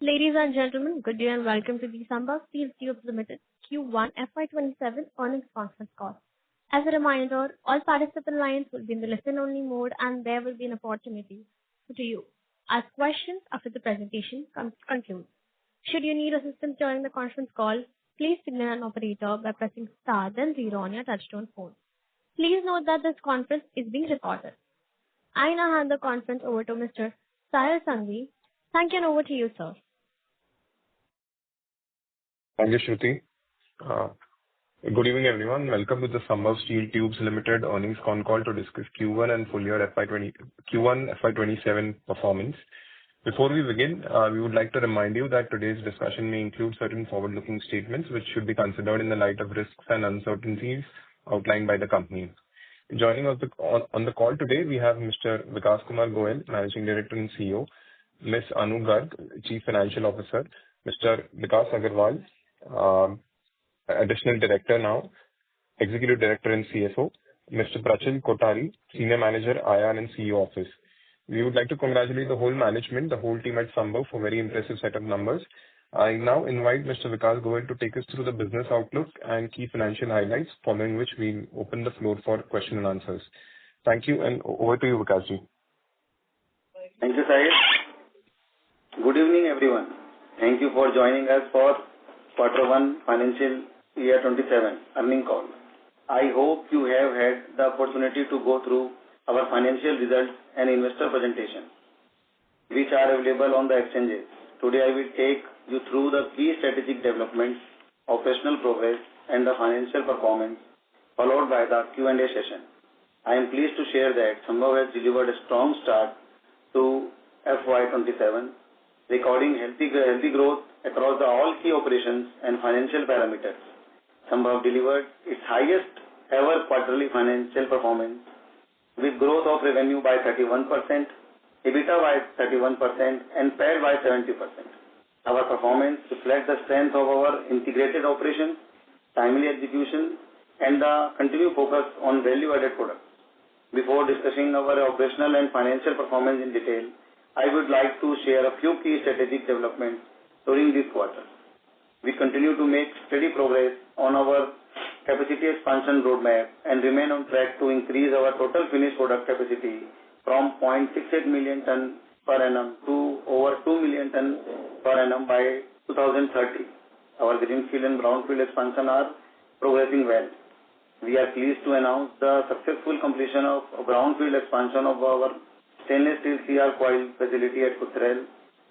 Ladies and gentlemen, good day and welcome to the Sambhv Steel Tubes Ltd Q1FY27 earnings conference call. As a reminder, all participant lines will be in the listen-only mode, and there will be an opportunity for you to ask questions after the presentation concludes. Should you need assistance during the conference call, please signal an operator by pressing star then zero on your touchtone phone. Please note that this conference is being recorded. I now hand the conference over to Mr. Sambhv. Thank you, and over to you, sir. Thank you, Shruti. Good evening, everyone. Welcome to the Sambhv Steel Tubes Ltd earnings call to discuss Q1 and full year Q1FY27 performance. Before we begin, we would like to remind you that today's discussion may include certain forward-looking statements which should be considered in the light of risks and uncertainties outlined by the company. Joining us on the call today, we have Mr. Vikas Kumar Goel, Managing Director and CEO, Ms. Anu Garg, Chief Financial Officer, Mr. Vikas Agarwal, Additional Director now, Executive Director and CFO, Mr. Prachil Kotari, Senior Manager, IR and CEO Office. We would like to congratulate the whole management, the whole team at Sambhv for a very impressive set of numbers. I now invite Mr. Vikas Goel to take us through the business outlook and key financial highlights, following which we'll open the floor for question and answers. Thank you, and over to you, Vikasji. Thank you, Sahil. Good evening, everyone. Thank you for joining us for Q1 Financial Year 27 earnings call. I hope you have had the opportunity to go through our financial results and investor presentation, which are available on the exchanges. Today, I will take you through the key strategic developments, operational progress, and the financial performance, followed by the Q&A session. I am pleased to share that Sambhv has delivered a strong start to FY27, recording healthy growth across all key operations and financial parameters. Sambhv delivered its highest ever quarterly financial performance with growth of revenue by 31%, EBITDA by 31%, and PAT by 70%. Our performance reflects the strength of our integrated operations, timely execution, and the continued focus on value-added products. Before discussing our operational and financial performance in detail, I would like to share a few key strategic developments during this quarter. We continue to make steady progress on our capacity expansion roadmap and remain on track to increase our total finished product capacity from 0.68 million ton per annum to over 2 million ton per annum by 2030. Our greenfield and brownfield expansion are progressing well. We are pleased to announce the successful completion of brownfield expansion of our stainless steel CR coil facility at Kutrel.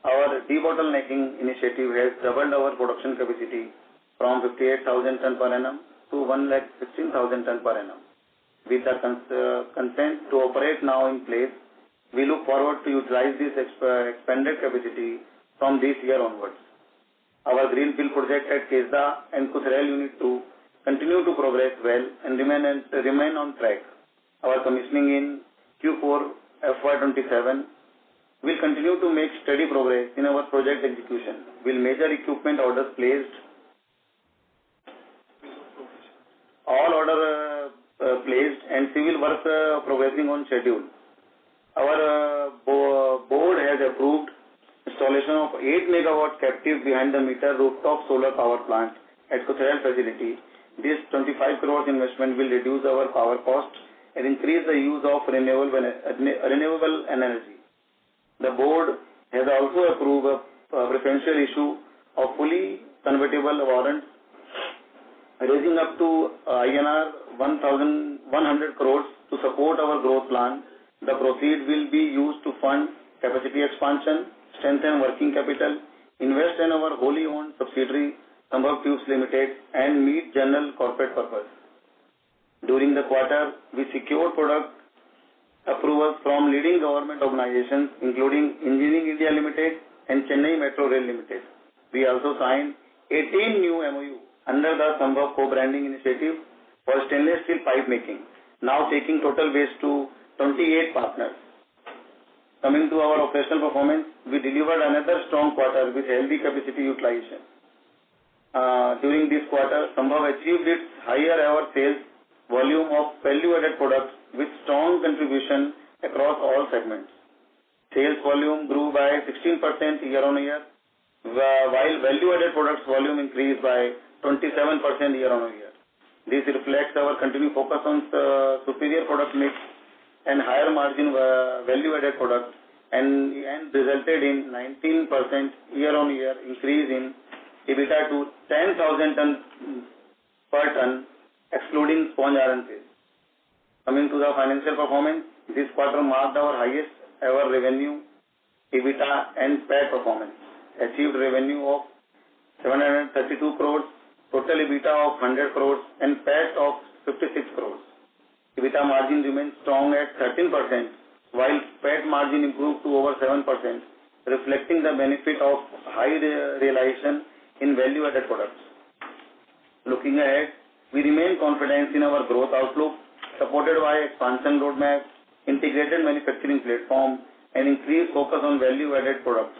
Our debottlenecking initiative has doubled our production capacity from 58,000 ton per annum to 116,000 ton per annum. With the consent to operate now in place, we look forward to utilize this expanded capacity from this year onwards. Our greenfield project at Kesda and Kutrel Unit 2 continue to progress well and remain on track. Our commissioning in Q4 FY27 will continue to make steady progress in our project execution, with major equipment orders placed. All orders placed and civil work progressing on schedule. Our board has approved installation of 8 megawatt captive behind the meter rooftop solar power plant at Kutrel facility. This 25 crores investment will reduce our power costs and increase the use of renewable energy. The board has also approved a preferential issue of fully convertible warrants raising up to INR 1,100 crores to support our growth plan. The proceeds will be used to fund capacity expansion, strengthen working capital, invest in our wholly owned subsidiary Sambhv Tubes Ltd, and meet general corporate purpose. During the quarter, we secured product approvals from leading government organizations including Engineering India Limited and Chennai Metro Rail Limited. We also signed 18 new MOU under the Sambhv co-branding initiative for stainless steel pipe making, now taking total base to 28 partners. Coming to our operational performance, we delivered another strong quarter with healthy capacity utilization. During this quarter, Sambhv achieved its higher ever sales volume of value-added products with strong contribution across all segments. Sales volume grew by 16% year-on-year while value-added products volume increased by 27% year-on-year. This reflects our continued focus on superior product mix and higher margin value-added products and resulted in 19% year-on-year increase in EBITDA to 10,000 ton per ton, excluding sponge iron sales. Coming to the financial performance, this quarter marked our highest ever revenue, EBITDA and PAT performance. Achieved revenue of 732 crores, total EBITDA of 100 crores and PAT of 56 crores. EBITDA margin remains strong at 13%, while PAT margin improved to over 7%, reflecting the benefit of high realization in value-added products. Looking ahead, we remain confident in our growth outlook, supported by expansion roadmap, integrated manufacturing platform, and increased focus on value-added products.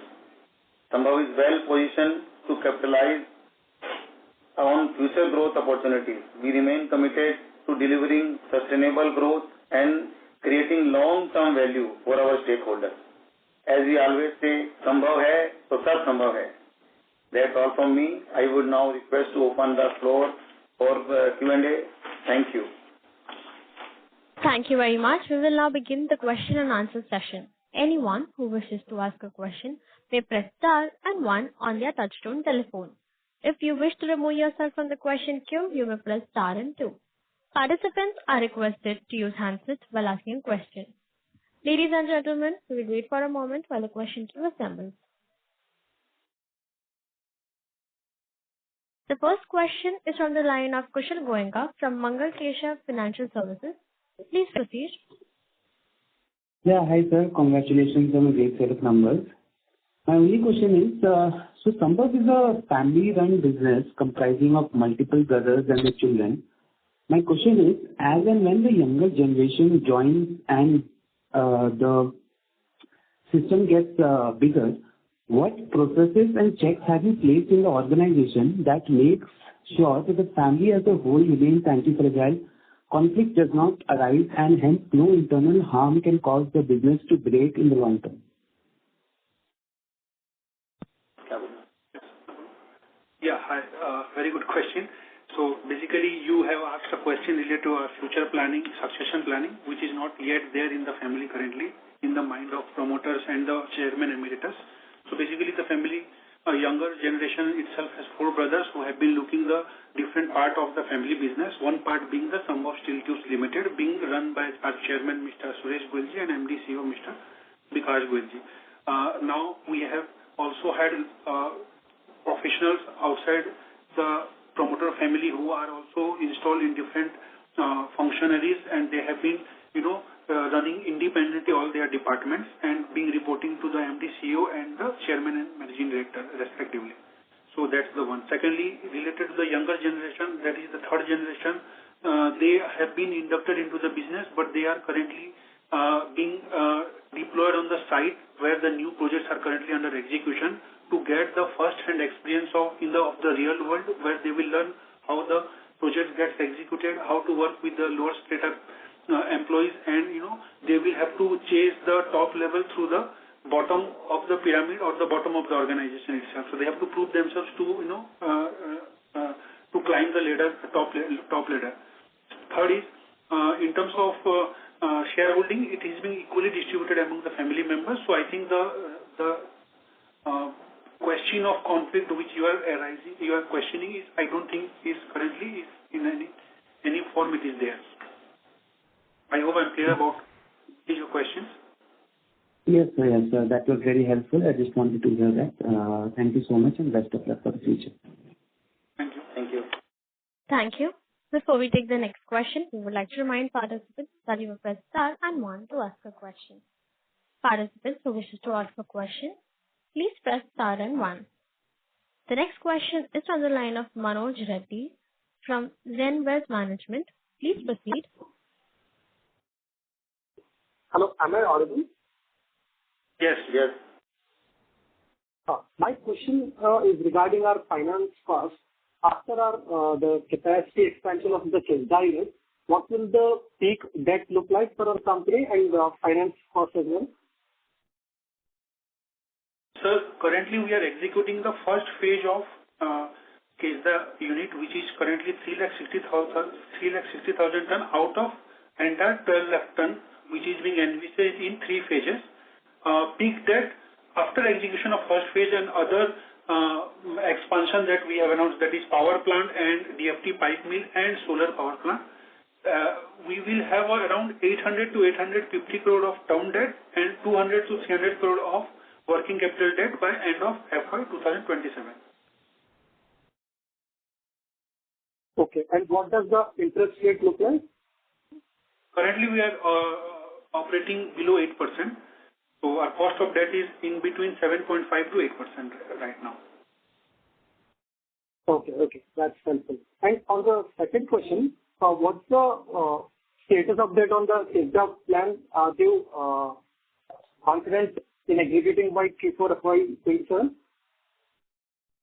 Sambhv is well positioned to capitalize on future growth opportunities. We remain committed to delivering sustainable growth and creating long-term value for our stakeholders. As we always say, Sambhv hai, to sab Sambhv hai. That's all from me. I would now request to open the floor for Q&A. Thank you. Thank you very much. We will now begin the question and answer session. Anyone who wishes to ask a question may press star and one on their touchtone telephone. If you wish to remove yourself from the question queue, you may press star and two. Participants are requested to use handsets while asking questions. Ladies and gentlemen, we will wait for a moment while the question queue assembles. The first question is from the line of Kushal Goenka from Mangal Keshav Financial Services. Please proceed. Yeah, hi sir. Congratulations on a great set of numbers. My only question is, so Sambhv is a family-run business comprising of multiple brothers and their children. My question is, as and when the younger generation joins and the system gets bigger, what processes and checks have you placed in the organization that makes sure that the family as a whole remains anti-fragile, conflict does not arise, and hence no internal harm can cause the business to break in the long term? Yeah, hi. Very good question. So basically, you have asked a question related to our future planning, succession planning, which is not yet there in the family currently, in the mind of promoters and the chairman emeritus. So basically, the family, a younger generation itself has four brothers who have been looking the different part of the family business. One part being the Sambhv Steel Tubes Ltd, being run by our chairman, Mr. Suresh Goelji, and MD CEO, Mr. Bikash Goelji. Now we have also had professionals outside the promoter family who are also installed in different functionaries, and they have been, running independently all their departments and being reporting to the MD CEO and the chairman and managing director respectively. So that's the one. Secondly, related to the younger generation, that is the third generation, they have been inducted into the business, but they are currently being deployed on the site where the new projects are currently under execution, to get the first-hand experience of the real world, where they will learn how the project gets executed, how to work with the lower strata employees, and they will have to chase the top level through the bottom of the pyramid or the bottom of the organization itself. So they have to prove themselves to to climb the ladder, top ladder. Third is in terms of shareholding, it is being equally distributed among the family members. So I think the question of conflict which you are questioning is, I don't think is currently in any form it is there. I hope I'm clear about your questions. Yes, sir. That was very helpful. I just wanted to hear that. Thank you so much and best of luck for the future. Thank you. Thank you. Thank you. Before we take the next question, we would like to remind participants that you will press star and one to ask a question. Participants who wishes to ask a question, please press star and one. The next question is on the line of Manoj Reddy from Zen Wealth Management. Please proceed. Hello, am I audible? Yes. My question is regarding our finance cost. After the capacity expansion of the Chennai unit, what will the peak debt look like for our company and finance cost as well? Sir, currently we are executing the first phase of Kesda unit, which is currently 360,000 ton out of entire 12 lakh ton, which is being envisaged in 3 phases. Peak debt after execution of first phase and other expansion that we have announced, that is power plant and DFT pipe mill and solar power plant, we will have around 800 to 850 crore of term debt and 200 to 300 crore of working capital debt by end of FY 2027. Okay. And what does the interest rate look like? Currently, we are operating below 8%. So our cost of debt is in between 7.5 to 8% right now. Okay. That's helpful. And on the second question, what's the status update on the Kesda plan? Are you confident in executing by Q4FY27?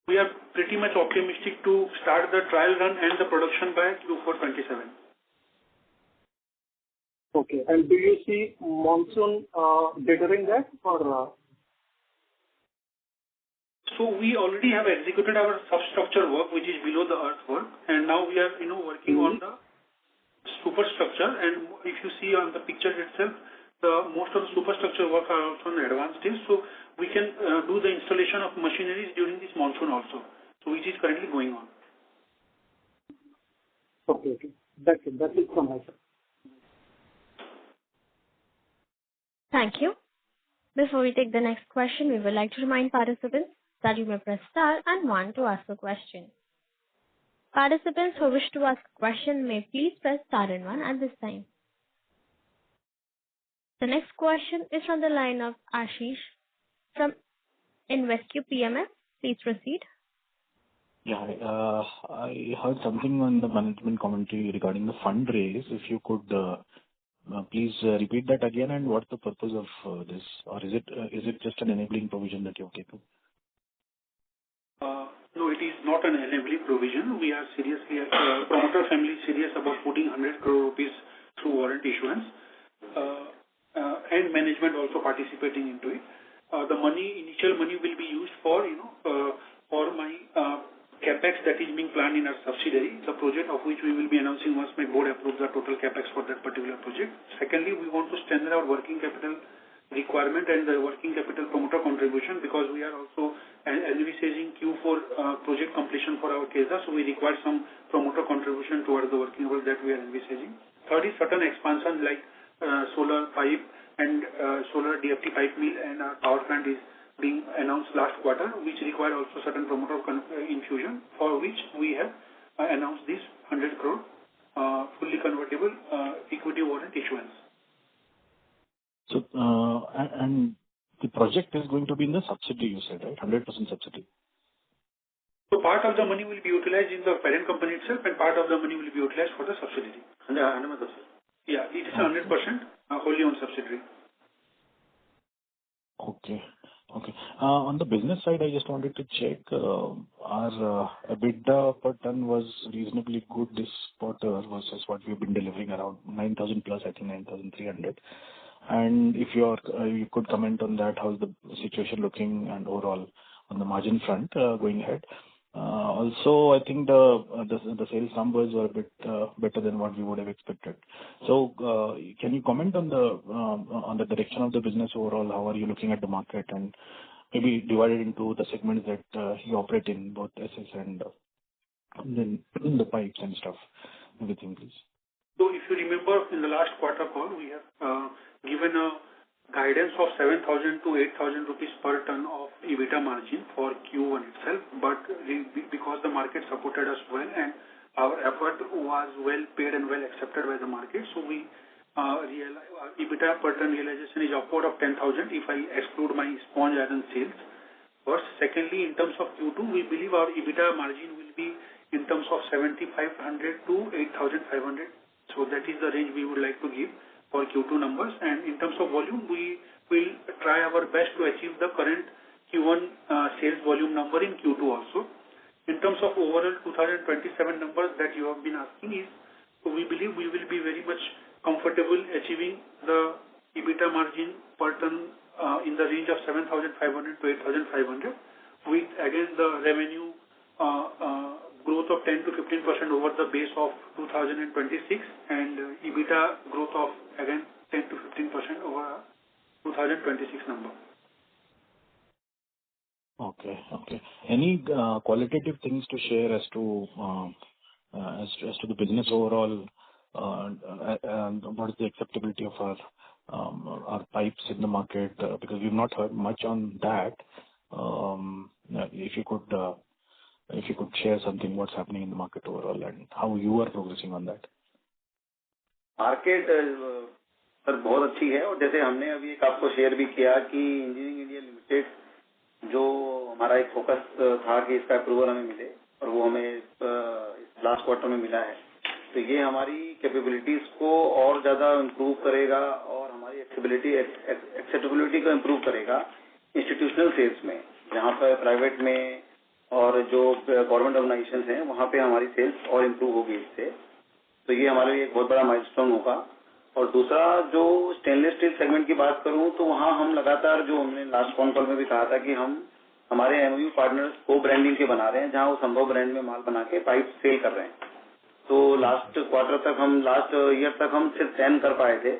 We are pretty much optimistic to start the trial run and the production by Q4/27. Okay. And do you see monsoon deterring that or? So we already have executed our substructure work, which is below the earth work, and now we are working on the superstructure. And if you see on the picture itself, most of the superstructure work are also in advanced stage, so we can do the installation of machineries during this monsoon also, so which is currently going on. Okay. That's it from my side. Thank you. Before we take the next question, we would like to remind participants that you may press star and 1 to ask a question. Participants who wish to ask a question may please press star and 1 at this time. The next question is from the line of Ashish from InvesQ PMS. Please proceed. Yeah, I heard something on the management commentary regarding the fundraise. If you could please repeat that again, and what's the purpose of this, or is it just an enabling provision that you've taken? No, it is not an enabling provision. We are seriously, promoter family is serious about putting 100 crore rupees through warrant issuance, and management also participating into it. The initial money will be used for my capex that is being planned in our subsidiary, the project of which we will be announcing once my board approves the total capex for that particular project. Secondly, we want to strengthen our working capital requirement and the working capital promoter contribution, because we are also envisaging Q4 project completion for our Kesda, so we require some promoter contribution towards the working capital that we are envisaging. Third is certain expansion like solar pipe and solar DFT pipe mill and our power plant is being announced last quarter, which require also certain promoter infusion, for which we have announced this 100 crore fully convertible equity warrant issuance. So, and the project is going to be in the subsidy, you said, right? 100% subsidy. So part of the money will be utilized in the parent company itself, and part of the money will be utilized for the subsidiary. Yeah, it is 100% wholly owned subsidiary. Okay. On the business side, I just wanted to check, our EBITDA per ton was reasonably good this quarter versus what we've been delivering, around 9,000 plus, I think 9,300. And if you could comment on that, how's the situation looking and overall on the margin front going ahead. Also, I think the sales numbers were a bit better than what we would have expected. So, can you comment on the direction of the business overall? How are you looking at the market, and maybe divide it into the segments that you operate in, both SS and then the pipes and stuff, everything, please. So, if you remember, in the last quarter call, we have given a guidance of 7,000 to 8,000 rupees per ton of EBITDA margin for Q1 itself, but because the market supported us well and our effort was well paid and well accepted by the market, so we realized EBITDA per ton realization is upward of 10,000 if I exclude my sponge iron sales. First, secondly, in terms of Q2, we believe our EBITDA margin will be in terms of 7,500 to 8,500. So that is the range we would like to give for Q2 numbers. And in terms of volume, we will try our best to achieve the current Q1 sales volume number in Q2 also. In terms of overall 2027 numbers that you have been asking is, so we believe we will be very much comfortable achieving the EBITDA margin per ton in the range of 7,500 to 8,500, with again the revenue growth of 10 to 15% over the base of 2026 and EBITDA growth of again 10 to 15% over 2026 number. Okay. Any qualitative things to share as to the business overall? What is the acceptability of our pipes in the market? Because we've not heard much on that. If you could share something, what's happening in the market overall and how you are progressing on that. Market sir बहुत अच्छी है और जैसे हमने अभी एक आपको share भी किया कि इंजीनियरिंग इंडिया लिमिटेड जो हमारा एक फोकस था कि इसका अप्रूवल हमें मिले और वो हमें लास्ट क्वार्टर में मिला है, तो ये हमारी कैपेबिलिटीज को और ज्यादा इम्प्रूव करेगा और हमारी एक्सेप्टेबिलिटी को इम्प्रूव करेगा इंस्टीट्यूशनल सेल्स में, जहाँ पर प्राइवेट में और जो गवर्नमेंट ऑर्गेनाइजेशन हैं वहाँ पे हमारी सेल्स और इम्प्रूव होगी इससे। तो ये हमारे लिए एक बहुत बड़ा माइलस्टोन होगा। और दूसरा जो स्टेनलेस स्टील सेगमेंट की बात करूं तो वहाँ हम लगातार जो हमने लास्ट कॉन कॉल में भी कहा था कि हम हमारे एमओयू पार्टनर्स को ब्रांडिंग के बना रहे हैं, जहाँ वो संभव ब्रांड में माल बना के पाइप सेल कर रहे हैं। तो लास्ट ईयर तक हम सिर्फ 10 कर पाए थे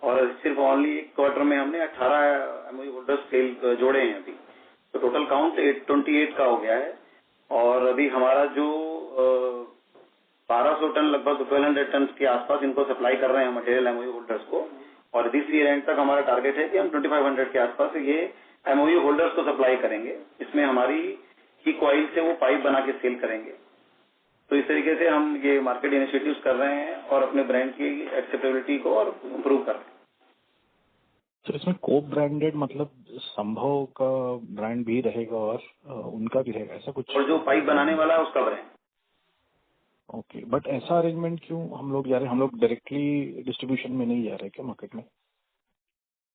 और सिर्फ ओनली एक क्वार्टर में हमने 18 एमओयू होल्डर्स सेल जोड़े हैं अभी, तो टोटल काउंट 28 का हो गया है। और अभी हमारा जो 1200 टन लगभग 1200 टन के आसपास इनको सप्लाई कर रहे हैं मटेरियल एमओयू होल्डर्स को, और दिस ईयर एंड तक हमारा टारगेट है कि हम 2500 के आसपास ये एमओयू होल्डर्स को सप्लाई करेंगे। इसमें हमारी की कॉइल से वो पाइप बना के सेल करेंगे। तो इस तरीके से हम ये मार्केट इनिशिएटिव्स कर रहे हैं और अपने ब्रांड की एक्सेप्टेबिलिटी को और इम्प्रूव कर रहे हैं। तो इसमें को ब्रांडेड मतलब संभव का ब्रांड भी रहेगा और उनका भी रहेगा, ऐसा कुछ? और जो पाइप बनाने वाला है उसका ब्रांड। ओके, बट ऐसा अरेंजमेंट क्यों हम लोग जा रहे हैं? हम लोग डायरेक्टली डिस्ट्रीब्यूशन में नहीं जा रहे क्या मार्केट में?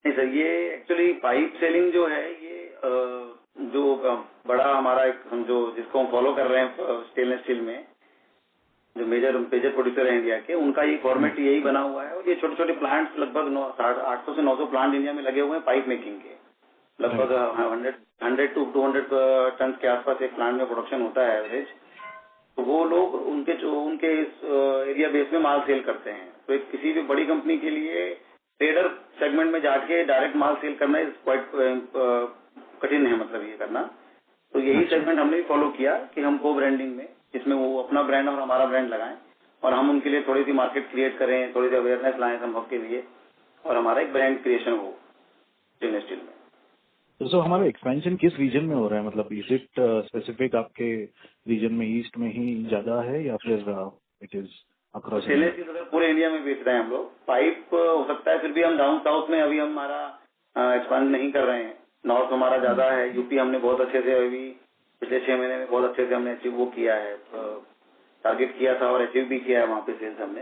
नहीं सर, ये एक्चुअली पाइप सेलिंग जो है ये जो बड़ा हमारा एक हम जो जिसको हम फॉलो कर रहे हैं स्टेनलेस स्टील में जो मेजर प्रोड्यूसर है इंडिया के, उनका ये फॉर्मेट यही बना हुआ है। और ये छोटे छोटे प्लांट्स लगभग 800 से 900 प्लांट इंडिया में लगे हुए हैं पाइप मेकिंग के। लगभग 100 to 200 टन के आसपास एक प्लांट में प्रोडक्शन होता है एवरेज। तो वो लोग उनके इस एरिया बेस में माल सेल करते हैं। तो एक किसी भी बड़ी कंपनी के लिए ट्रेडर सेगमेंट में जाके डायरेक्ट माल सेल करना इज क्वाइट कठिन है, मतलब ये करना। तो यही सेगमेंट हमने भी फॉलो किया कि हम को ब्रांडिंग में इसमें वो अपना ब्रांड और हमारा ब्रांड लगाएं और हम उनके लिए थोड़ी सी मार्केट क्रिएट करें, थोड़ी सी अवेयरनेस लाएं संभव के लिए और हमारा एक ब्रांड क्रिएशन हो स्टेनलेस स्टील में। तो हमारा एक्सपेंशन किस रीजन में हो रहा है? मतलब इज इट स्पेसिफिक आपके रीजन में ईस्ट में ही ज्यादा है या फिर it is across? Stainless steel पूरे इंडिया में बेच रहे हैं हम लोग। पाइप हो सकता है फिर भी हम डाउन साउथ में अभी हमारा एक्सपांड नहीं कर रहे हैं। नॉर्थ हमारा ज्यादा है, यूपी हमने बहुत अच्छे से अभी पिछले 6 महीने में बहुत अच्छे से हमने अचीव वो किया है, टारगेट किया था और अचीव भी किया है वहाँ पे सेल्स हमने।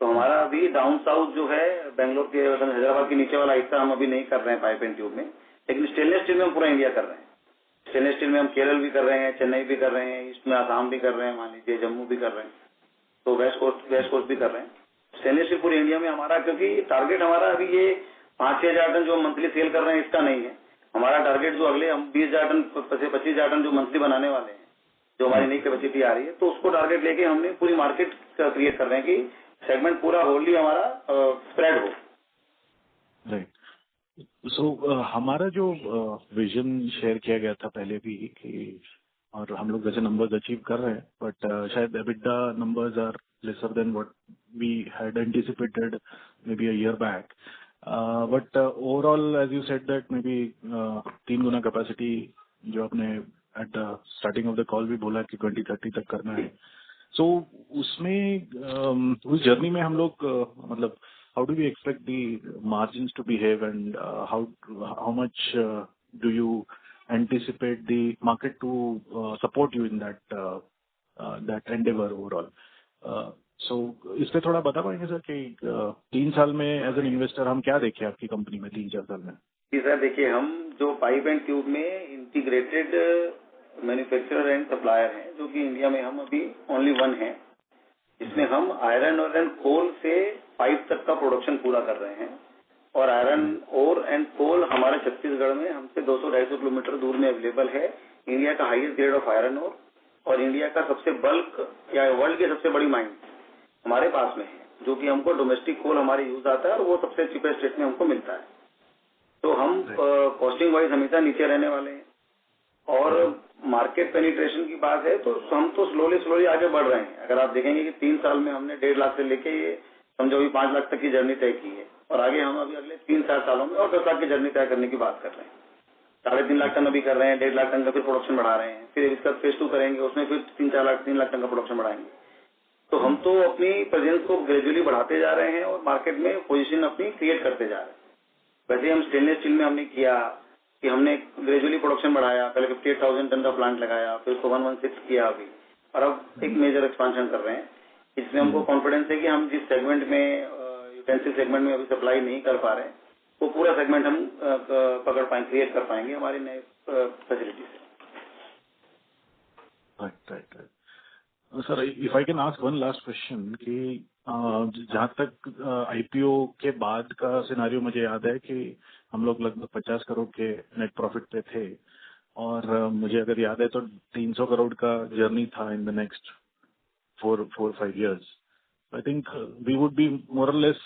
तो हमारा अभी डाउन साउथ जो है बेंगलोर के हैदराबाद के नीचे वाला हिस्सा हम अभी नहीं कर रहे हैं पाइप एंड ट्यूब में, लेकिन स्टेनलेस स्टील में हम पूरा इंडिया कर रहे हैं। स्टेनलेस स्टील में हम केरल भी कर रहे हैं, चेन्नई भी कर रहे हैं, ईस्ट में आसाम भी कर रहे हैं, मान लीजिए जम्मू भी कर रहे हैं, तो वेस्ट कोस्ट भी कर रहे हैं। स्टेनलेस स्टील पूरी इंडिया में हमारा, क्योंकि टारगेट हमारा अभी ये 5-6 हजार टन जो मंथली सेल कर रहे हैं इसका नहीं है। हमारा टारगेट जो अगले हम 20,000 टन 25,000 टन जो मंथली बनाने वाले हैं, जो हमारी नई कैपेसिटी आ रही है, तो उसको टारगेट लेके हमने पूरी मार्केट क्रिएट कर रहे हैं कि सेगमेंट पूरा होली हमारा स्प्रेड हो। राइट। सो हमारा जो विजन शेयर किया गया था पहले भी कि, और हम लोग वैसे नंबर्स अचीव कर रहे हैं, बट शायद EBITDA numbers are lesser than what we had anticipated maybe a year back. But overall as you said that maybe 3 गुना कैपेसिटी जो आपने at the starting of the call भी बोला कि 2030 तक करना है। सो उसमें उस जर्नी में हम लोग मतलब how do we expect the margins to behave and how much do you anticipate the market to support you in that endeavor overall? So इस पे थोड़ा बता पाएंगे सर कि 3 साल में एज एन इन्वेस्टर हम क्या देखें आपकी कंपनी में 3-4 साल में? जी सर, देखिए हम जो पाइप एंड ट्यूब में इंटीग्रेटेड मैन्युफैक्चरर एंड सप्लायर हैं, जो कि इंडिया में हम अभी ओनली वन हैं, इसमें हम आयरन और कोल से पाइप तक का प्रोडक्शन पूरा कर रहे हैं। और आयरन ओर एंड कोल हमारे छत्तीसगढ़ में हमसे 200-250 किलोमीटर दूर में अवेलेबल है। इंडिया का highest grade of iron ore और इंडिया का सबसे बल्क या वर्ल्ड की सबसे बड़ी माइन हमारे पास में है, जो कि हमको डोमेस्टिक कोल हमारे यूज आता है और वो सबसे चीपेस्ट रेट में हमको मिलता है। तो हम कॉस्टिंग वाइज हमेशा नीचे रहने वाले हैं। और मार्केट पेनिट्रेशन की बात है तो हम तो स्लोली आगे बढ़ रहे हैं। अगर आप देखेंगे कि 3 साल में हमने 1.5 लाख से लेके ये समझो अभी 5 लाख तक की जर्नी तय की है और आगे हम अभी अगले 3-4 सालों में और 10 लाख की जर्नी तय करने की बात कर रहे हैं। 3.5 लाख टन अभी कर रहे हैं, 1.5 लाख टन का फिर प्रोडक्शन बढ़ा रहे हैं, फिर इसका फेज 2 करेंगे, उसमें फिर 3 लाख टन का प्रोडक्शन बढ़ाएंगे। तो हम तो अपनी प्रेजेंस को ग्रेजुअली बढ़ाते जा रहे हैं और मार्केट में पोजीशन अपनी क्रिएट करते जा रहे हैं। वैसे हम स्टेनलेस स्टील में हमने किया कि हमने ग्रेजुअली प्रोडक्शन बढ़ाया, पहले 58,000 टन का प्लांट लगाया, फिर उसको 116 किया अभी, और अब एक मेजर एक्सपांशन कर रहे हैं। इसमें हमको कॉन्फिडेंस है कि हम जिस सेगमेंट में यूटेंसिल सेगमेंट में अभी सप्लाई नहीं कर पा रहे हैं वो पूरा सेगमेंट हम पकड़ पाएंगे, क्रिएट कर पाएंगे हमारी नए फैसिलिटी से। Right. Sir, if I can ask one last question कि जहाँ तक आईपीओ के बाद का सिनारियो मुझे याद है कि हम लोग लगभग 50 करोड़ के नेट प्रॉफिट पे थे और मुझे अगर याद है तो 300 करोड़ का जर्नी था in the next 4-5 years. I think we would be more or less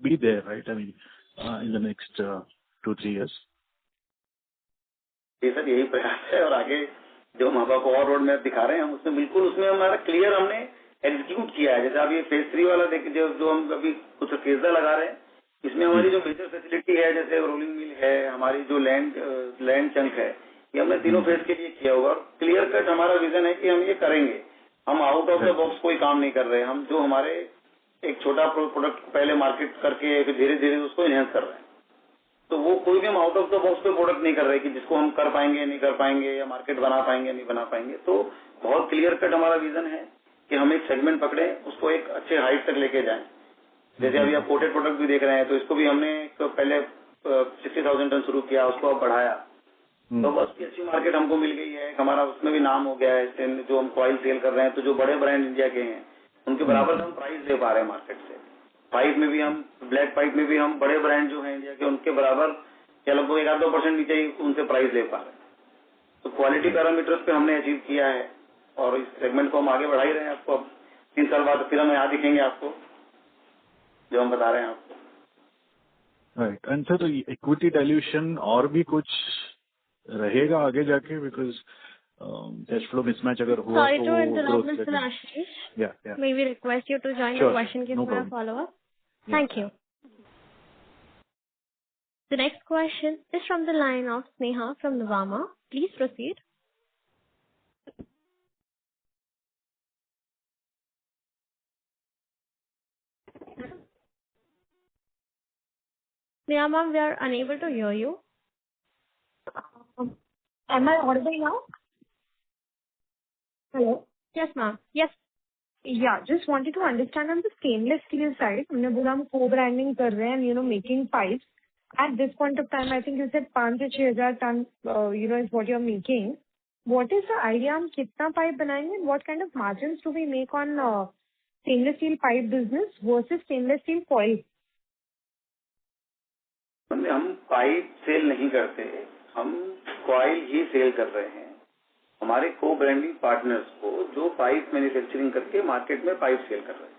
be there, right? I mean, in the next 2-3 years. ये सर यही प्रयास है और आगे जो हम आपको और रोड मैप दिखा रहे हैं हम उसमें बिल्कुल उसमें हमारा क्लियर हमने एग्जीक्यूट किया है। जैसे आप ये फेज 3 वाला देखिए जो हम अभी कुछ केसदा लगा रहे हैं, इसमें हमारी जो मेजर फैसिलिटी है जैसे रोलिंग मिल है, हमारी जो लैंड चंक है, ये हमने तीनों फेज के लिए किया होगा। क्लियर कट हमारा विजन है कि हम ये करेंगे। हम आउट ऑफ द बॉक्स कोई काम नहीं कर रहे हैं। हम जो हमारे एक छोटा प्रोडक्ट पहले मार्केट करके फिर धीरे धीरे उसको इनहेंस कर रहे हैं। तो वो कोई भी हम आउट ऑफ द बॉक्स कोई प्रोडक्ट नहीं कर रहे कि जिसको हम कर पाएंगे नहीं कर पाएंगे या मार्केट बना पाएंगे नहीं बना पाएंगे। तो बहुत क्लियर कट हमारा विजन है कि हम एक सेगमेंट पकड़े, उसको एक अच्छे हाइट तक लेके जाएं। जैसे अभी आप कोटेड प्रोडक्ट भी देख रहे हैं तो इसको भी हमने पहले 60,000 टन शुरू किया, उसको अब बढ़ाया। तो बस की अच्छी मार्केट हमको मिल गई है, हमारा उसमें भी नाम हो गया है। जो हम कॉइल सेल कर रहे हैं तो जो बड़े ब्रांड इंडिया के हैं उनके बराबर हम प्राइस दे पा रहे हैं मार्केट से। पाइप में भी हम ब्लैक पाइप में भी हम बड़े ब्रांड जो हैं इंडिया के उनके बराबर या लगभग 1-2% नीचे ही उनसे प्राइस दे पा रहे हैं। तो क्वालिटी पैरामीटर्स पे हमने अचीव किया है और इस सेगमेंट को हम आगे बढ़ा ही रहे हैं। आपको अब 3 साल बाद फिर हम यहाँ दिखेंगे आपको जो हम बता रहे हैं आपको। Right. And sir equity dilution और भी कुछ रहेगा आगे जाके बिकॉज कैश फ्लो मिसमैच अगर हुआ Sorry तो to interrupt, Mr. Ashish. Yeah. May we request you to join Sure. the question queue No for a problem. follow-up? Yeah. Thank you. The next question is from the line of Sneha from Nuvama. Please proceed. Sneha ma'am, we are unable to hear you. Am I audible now? Hello? Yes, ma'am. Yes. Yeah, just wanted to understand on the stainless steel side, हमने बोला हम co-branding कर रहे हैं and making pipes. At this point of time, I think you said 5,000 से 6,000 ton, is what you're making. What is the idea हम कितना pipe बनाएंगे and what kind of margins do we make on stainless steel pipe business versus stainless steel coil? हम pipe cell नहीं करते, हम coil ही cell कर रहे हैं हमारे को ब्रांडिंग पार्टनर्स को जो पाइप मैन्युफैक्चरिंग करके मार्केट में पाइप सेल कर रहे हैं।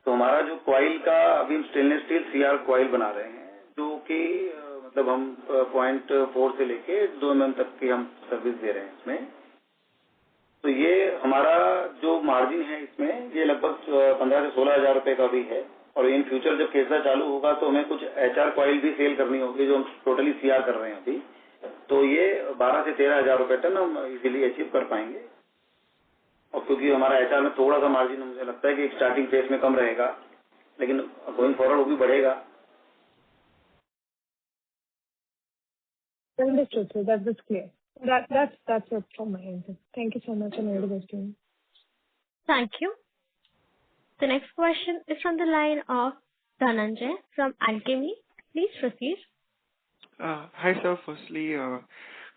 तो हमारा जो कॉइल का अभी स्टेनलेस स्टील सीआर कॉइल बना रहे हैं जो कि मतलब हम 0.4 से लेके 2 mm तक की हम सर्विस दे रहे हैं इसमें। तो ये हमारा जो मार्जिन है इसमें ये लगभग 15,000 से 16,000 रुपए का भी है। और इन फ्यूचर जब केसदा चालू होगा तो हमें कुछ एचआर कॉइल भी सेल करनी होगी जो हम टोटली सीआर कर रहे हैं अभी। तो ये 12,000 से 13,000 रुपए टन हम इजीली अचीव कर पाएंगे। और क्योंकि हमारा एचआर में थोड़ा सा मार्जिन मुझे लगता है कि स्टार्टिंग फेज में कम रहेगा लेकिन गोइंग फॉरवर्ड वो भी बढ़ेगा। Understood, sir. That was clear. That's it from my end. Thank you so much and all the best to you. Thank you. The next question is from the line of Dhananjay from Alchemy. Please proceed. Hi, sir. Firstly,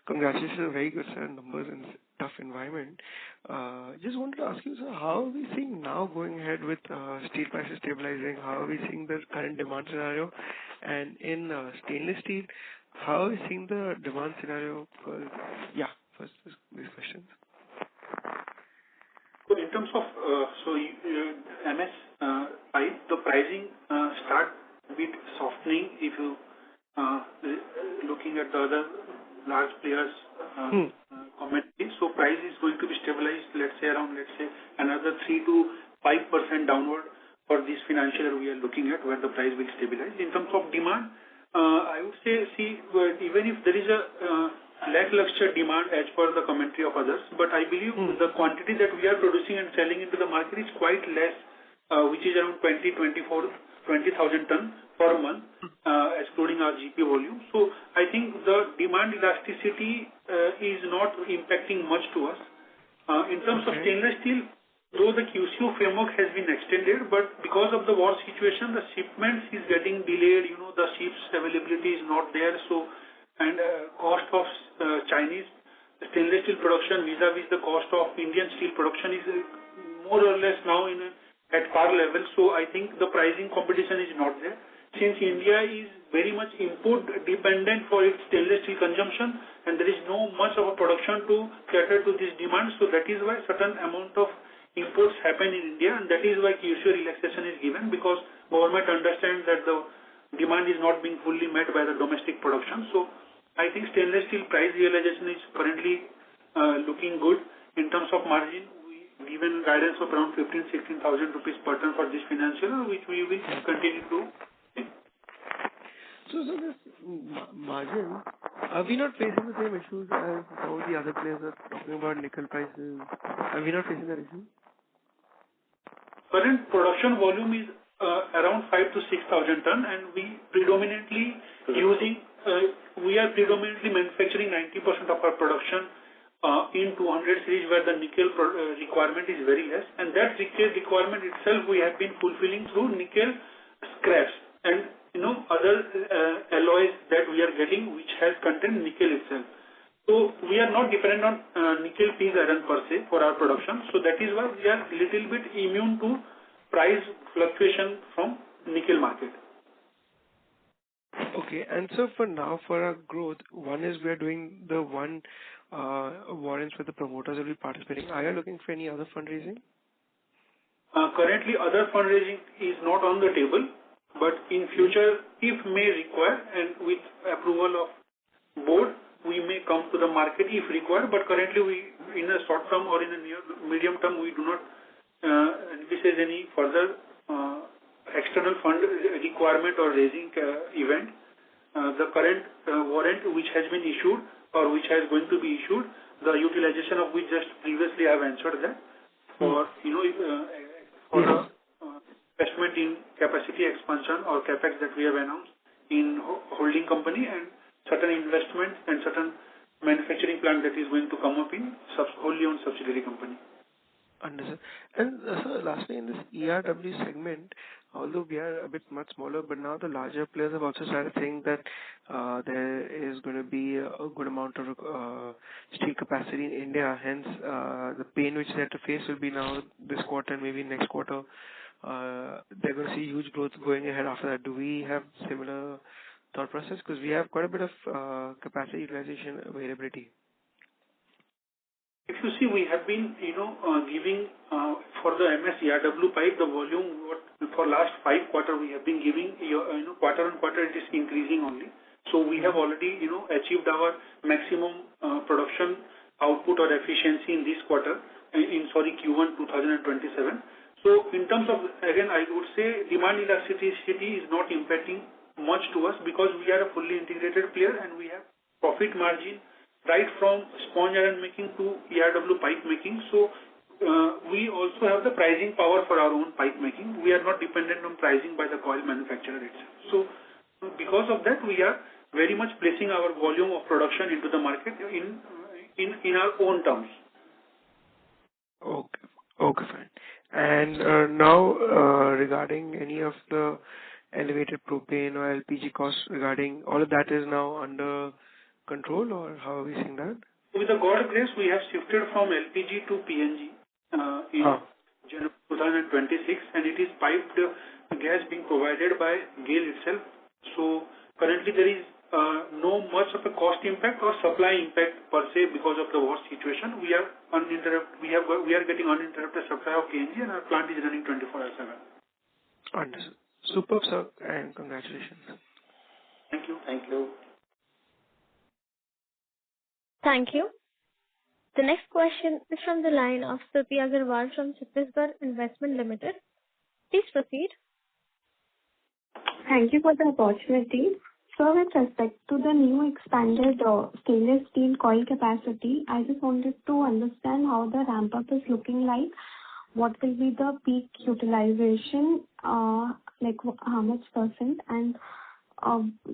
congratulations on very good set of numbers in tough environment. Just wanted to ask you, sir, how are we seeing now going ahead with steel prices stabilizing? How are we seeing the current demand scenario? And in stainless steel, how are we seeing the demand scenario? First these questions. So in terms of MS pipe, the pricing start a bit softening if you looking at the other large players commentary. So price is going to be stabilized, let's say another 3 to 5% downward for this financial year we are looking at, where the price will stabilize. In terms of demand, I would say, even if there is a lackluster demand as per the commentary of others, but I believe the quantity that we are producing and selling into the market is quite less, which is around 20,000 tons per month, excluding our GP volume. So I think the demand elasticity is not impacting much to us. In terms of stainless steel, though the QCO framework has been extended, but because of the war situation, the shipments is getting delayed. The ships availability is not there. So, and cost of Chinese stainless steel production vis-a-vis the cost of Indian steel production is more or less now at par level. So I think the pricing competition is not there. Since India is very much import dependent for its stainless steel consumption, and there is no much of a production to cater to this demand, so that is why certain amount of imports happen in India, and that is why QCO relaxation is given, because government understands that the demand is not being fully met by the domestic production. So I think stainless steel price realization is currently looking good. In terms of margin, we given guidance of around 15,000-16,000 rupees per ton for this financial year, which we will continue to. So this margin, are we not facing the same issues as some of the other players are talking about nickel prices? Are we not facing that issue? Current production volume is around 5 to 6,000 ton, and we predominantly manufacturing 90% of our production in 200 series, where the nickel requirement is very less, and that nickel requirement itself we have been fulfilling through nickel scraps and other alloys that we are getting, which has contained nickel itself. So we are not dependent on nickel piece iron per se for our production. So that is why we are little bit immune to price fluctuation from nickel market. Okay, and so for now, for our growth, one is we are doing the warrants with the promoters will be participating. Are you looking for any other fundraising? Currently, other fundraising is not on the table, but in future, if may require, and with approval of board, we may come to the market if required. But currently, we in a short term or in a medium term, we do not envisage any further external fund requirement or raising event. The current warrant which has been issued or which is going to be issued, the utilization of which just previously I have answered that for investment in capacity expansion or capex that we have announced in holding company, and certain investment and certain manufacturing plant that is going to come up in wholly owned subsidiary company. Understood. And so lastly, in this ERW segment, although we are a bit much smaller, but now the larger players have also started saying that there is going to be a good amount of steel capacity in India. Hence, the pain which they have to face will be now this quarter and maybe next quarter. They're going to see huge growth going ahead after that. Do we have similar thought process? Because we have quite a bit of capacity utilization availability. If you see, we have been, giving for the MS ERW pipe, the volume for last 5 quarters we have been giving, quarter on quarter it is increasing only. So we have already, achieved our maximum production output or efficiency in this quarter, Q1 2027. So in terms of, again, I would say demand elasticity is not impacting much to us because we are a fully integrated player and we have profit margin right from sponge iron making to ERW pipe making. So we also have the pricing power for our own pipe making. We are not dependent on pricing by the coil manufacturer itself. So because of that, we are very much placing our volume of production into the market in our own terms. Okay, fine. And now regarding any of the elevated propane or LPG costs, regarding all of that is now under control, or how are we seeing that? With the God grace, we have shifted from LPG to PNG in January 2026, and it is piped gas being provided by GAIL itself. So currently there is no much of a cost impact or supply impact per se because of the war situation. We are getting uninterrupted supply of PNG, and our plant is running 24/7. Understood. Superb, sir, and congratulations. Thank you. Thank you. Thank you. The next question is from the line of Stuti Agarwal from Chhattisgarh Investment Limited. Please proceed. Thank you for the opportunity. So with respect to the new expanded stainless steel coil capacity, I just wanted to understand how the ramp-up is looking like. What will be the peak utilization, like how much %, and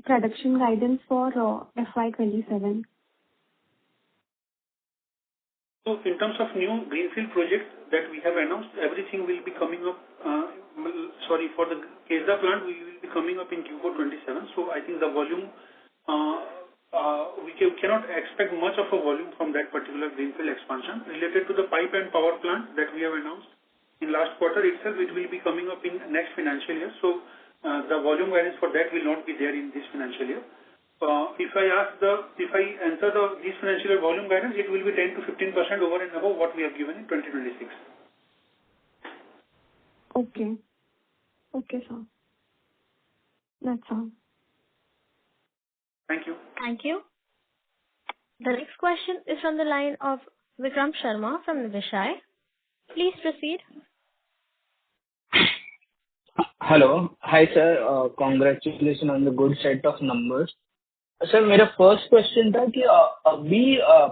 production guidance for FY27? So in terms of new greenfield projects that we have announced, everything will be coming up, for the Kesda plant, we will be coming up in Q4/27. So I think the volume, we cannot expect much of a volume from that particular greenfield expansion. Related to the pipe and power plant that we have announced in last quarter itself, it will be coming up in next financial year. So the volume guidance for that will not be there in this financial year. If I enter this financial year volume guidance, it will be 10 to 15% over and above what we have given in 2026. Okay. Okay, sir. That's all. Thank you. Thank you. The next question is from the line of Vikram Sharma from Niveshaay. Please proceed. Hello. Hi, sir. Congratulations on the good set of numbers. Sir मेरा first question था कि अभी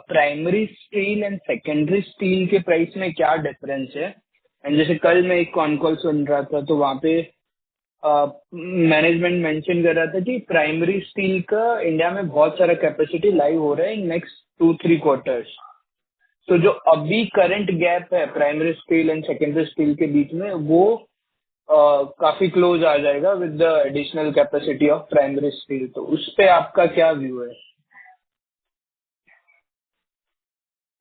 primary steel and secondary steel के price में क्या difference है, and जैसे कल मैं एक कॉनकॉल सुन रहा था तो वहाँ पे मैनेजमेंट मेंशन कर रहा था कि प्राइमरी स्टील का इंडिया में बहुत सारा कैपेसिटी लाइव हो रहा है इन नेक्स्ट 2-3 क्वार्टर्स. तो जो अभी करंट गैप है primary steel and secondary steel के बीच में वो काफी क्लोज आ जाएगा with the additional capacity of primary steel. तो उस पे आपका क्या व्यू है?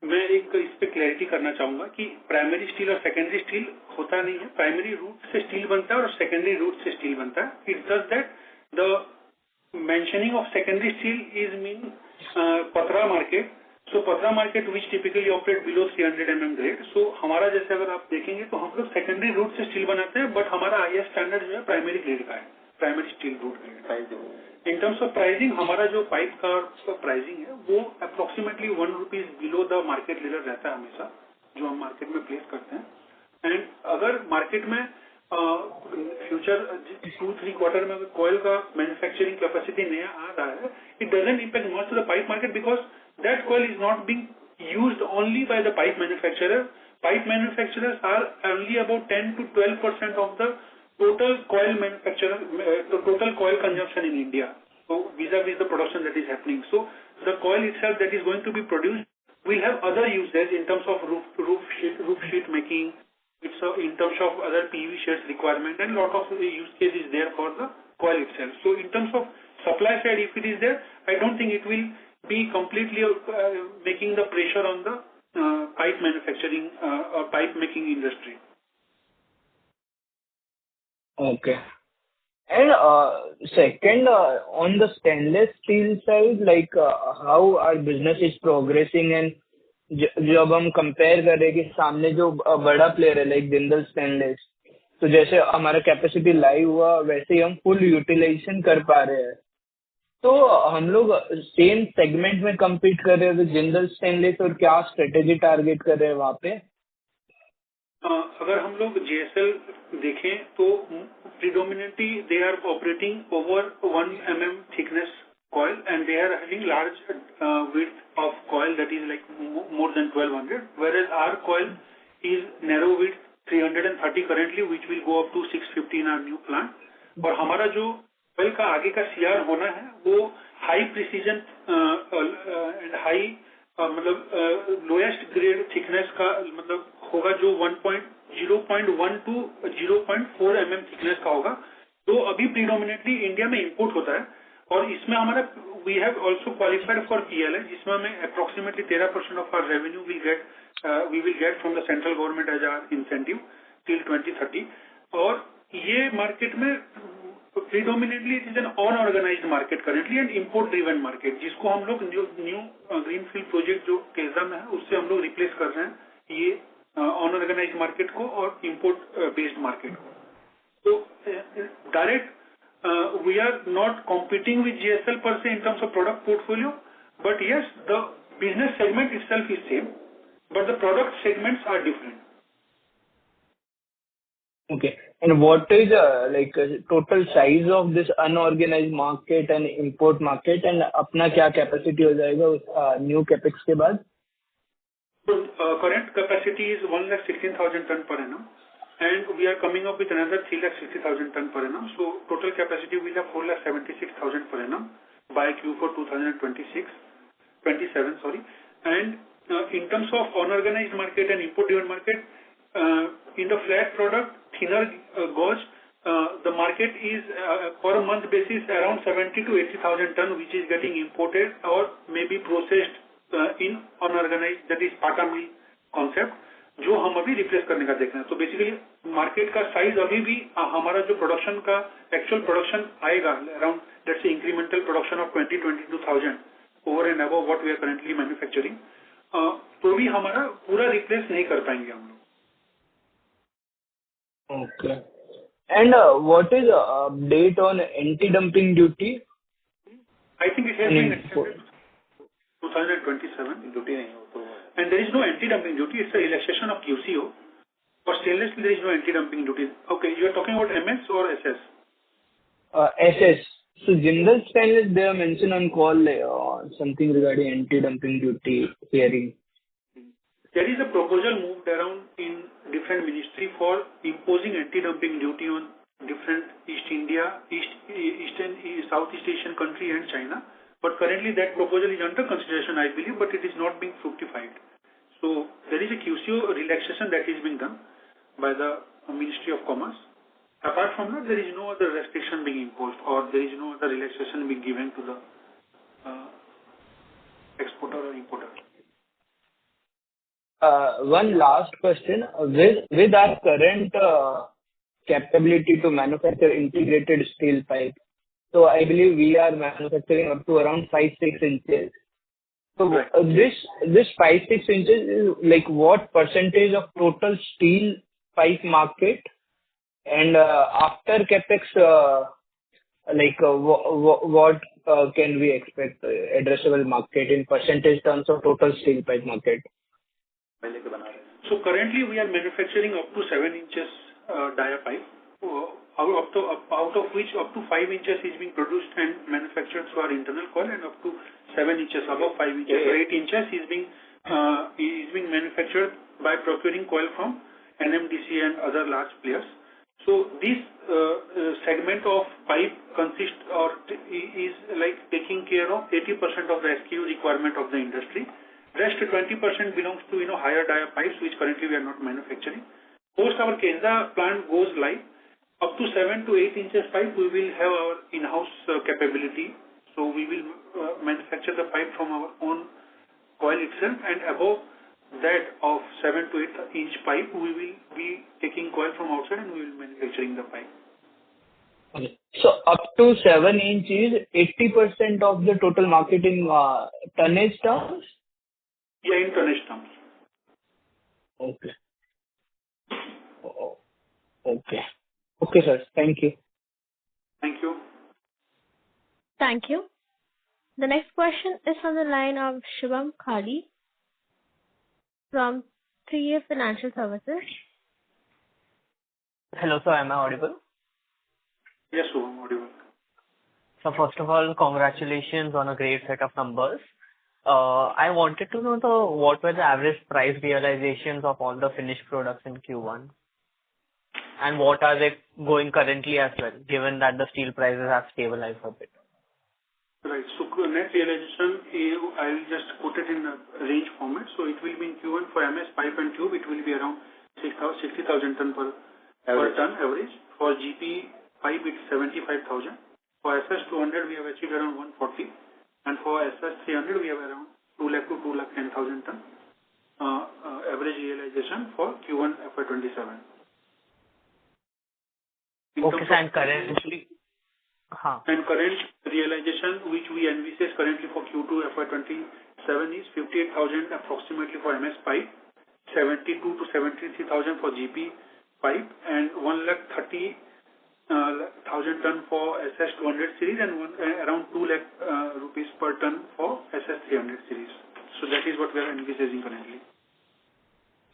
मैं एक इस पे क्लैरिटी करना चाहूंगा कि प्राइमरी स्टील और सेकेंडरी स्टील होता नहीं है. प्राइमरी रूट से स्टील बनता है और सेकेंडरी रूट से स्टील बनता है. It does that the mentioning of secondary steel is mean patra market. So patra market which typically operate below 300 mm grade. So हमारा जैसे अगर आप देखेंगे तो हम लोग सेकेंडरी रूट से स्टील बनाते हैं, बट हमारा हाईएस्ट स्टैंडर्ड जो है प्राइमरी ग्रेड का है, primary steel route grade. In terms of pricing, हमारा जो पाइप का प्राइसिंग है वो approximately ₹1 below the market leader रहता है हमेशा, जो हम मार्केट में प्लेस करते हैं. एंड अगर मार्केट में फ्यूचर 2-3 क्वार्टर में अगर कॉयल का मैन्युफैक्चरिंग कैपेसिटी नया आ रहा है, it doesn't impact much to the pipe market because that coil is not being used only by the pipe manufacturer. Pipe manufacturers are only about 10 to 12% of the total coil manufacturer, the total coil consumption in India. So vis-a-vis the production that is happening. So the coil itself that is going to be produced will have other uses in terms of roof sheet making. It's in terms of other PV sheets requirement, and lot of use case is there for the coil itself. So in terms of supply side, if it is there, I don't think it will be completely making the pressure on the pipe manufacturing or pipe making industry. Okay. And second, on the stainless steel side, like how our business is progressing, and जब हम compare करें कि सामने जो बड़ा player है like Jindal stainless, तो जैसे हमारा कैपेसिटी लाइव हुआ वैसे ही हम फुल यूटिलाइजेशन कर पा रहे हैं. तो हम लोग सेम सेगमेंट में compete कर रहे हैं विद जिंदल स्टेनलेस, और क्या स्ट्रेटेजी टारगेट कर रहे हैं वहाँ पे? अगर हम लोग JSL देखें तो predominantly they are operating over 1 mm thickness coil and they are having large width of coil that is like more than 1200, whereas our coil is narrow width 330 currently, which will go up to 650 in our new plant. और हमारा जो coil का आगे का CR होना है वो high precision and high मतलब लोएस्ट ग्रेड थिकनेस का मतलब होगा, जो 0.1 to 0.4 mm थिकनेस का होगा. तो अभी प्रीडोमिनेटली इंडिया में इंपोर्ट होता है. और इसमें हमारा we have also qualified for PLI, जिसमें हमें approximately 13% of our revenue we will get from the central government as our incentive till 2030. और ये market में predominantly it is an unorganized market currently and import driven market, जिसको हम लोग new greenfield project जो केजा में है उससे हम लोग replace कर रहे हैं ये unorganized market को और import based market को. So direct we are not competing with GSL per se in terms of product portfolio, but yes, the business segment itself is same, but the product segments are different. Okay. And what is total size of this unorganized market and import market, and अपना क्या capacity हो जाएगा उस new capex के बाद? So current capacity is 1,16,000 ton per annum. And we are coming up with another 3,60,000 ton per annum. So total capacity will have 4,76,000 per annum by Q4 27, sorry. And in terms of unorganized market and import-driven market, in the flat product, thinner gauge, the market is per month basis around 70 to 80,000 ton, which is getting imported or maybe processed in unorganized, that is Pata mill concept. जो हम अभी replace करने का देख रहे हैं. तो basically market का साइज अभी भी हमारा जो प्रोडक्शन का एक्चुअल प्रोडक्शन आएगा around let's say incremental production of 22,000 over and above what we are currently manufacturing, तो भी हमारा पूरा रिप्लेस नहीं कर पाएंगे हम लोग. Okay. And what is update on anti dumping duty? I think it has been extended 2027. Duty नहीं हो तो and there is no anti-dumping duty. It's a relaxation of QCO. For stainless steel, there is no anti-dumping duty. Okay, you are talking about MS or SS? SS. So Jindal Stainless, they have mentioned on call something regarding anti-dumping duty hearing. There is a proposal moved around in different ministry for imposing anti-dumping duty on different Southeast Asian country and China. But currently that proposal is under consideration, I believe, but it is not being fructified. So there is a QCO relaxation that is being done by the Ministry of Commerce. Apart from that, there is no other restriction being imposed or there is no other relaxation being given to the exporter or importer. One last question. With our current capability to manufacture integrated steel pipe, so I believe we are manufacturing up to around 5-6 inches. So this 5-6 inches is like what percentage of total steel pipe market? And after capex, what can we expect addressable market in percentage terms of total steel pipe market? So currently we are manufacturing up to 7 inches dia pipe. Out of which up to 5 inches is being produced and manufactured through our internal coil, and up to 7 inches, above 5 inches, or 8 inches is being manufactured by procuring coil from NMDC and other large players. So this segment of pipe consists or is like taking care of 80% of the SKU requirement of the industry. Rest 20% belongs to higher dia pipes, which currently we are not manufacturing. Post our Kenza plant goes live, up to 7 to 8 inches pipe, we will have our in-house capability. So we will manufacture the pipe from our own coil itself, and above that of 7 to 8 inch pipe, we will be taking coil from outside and we will manufacturing the pipe. Okay. So up to 7 inch is 80% of the total market in tonnage terms? Yeah, in tonnage terms. Okay. Okay. Okay, sir. Thank you. Thank you. Thank you. The next question is from the line of Shubham Khadi from 3A Financial Services. Hello, sir. Am I audible? Yes, Shubham, audible. So first of all, congratulations on a great set of numbers. I wanted to know what were the average price realizations of all the finished products in Q1? And what are they going currently as well, given that the steel prices have stabilized a bit? Right. So net realization, I will just put it in a range format. So it will be in Q1 for MS pipe and tube, it will be around 60,000 ton per ton average. For GP pipe, it's 75,000. For SS200, we have achieved around 140, and for SS300, we have around 2 lakh to 2 lakh 10,000 ton average realization for Q1 FY27. Okay, sir, and currently, and current realization which we envisage currently for Q2 FY27 is 58,000 approximately for MS pipe, 72 to 73,000 for GP pipe, and 1,30,000 ton for SS200 series, and around 2 lakh rupees per ton for SS300 series. So that is what we are envisaging currently.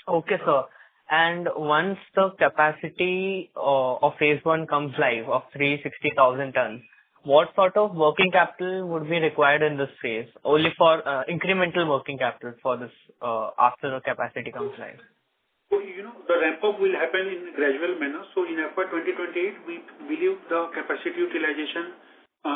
okay, sir. And once the capacity of phase 1 comes live of 360,000 tons, what sort of working capital would be required in this phase? Only for incremental working capital for this after the capacity comes live. So, the ramp-up will happen in a gradual manner. So in FY 2028, we believe the capacity utilization,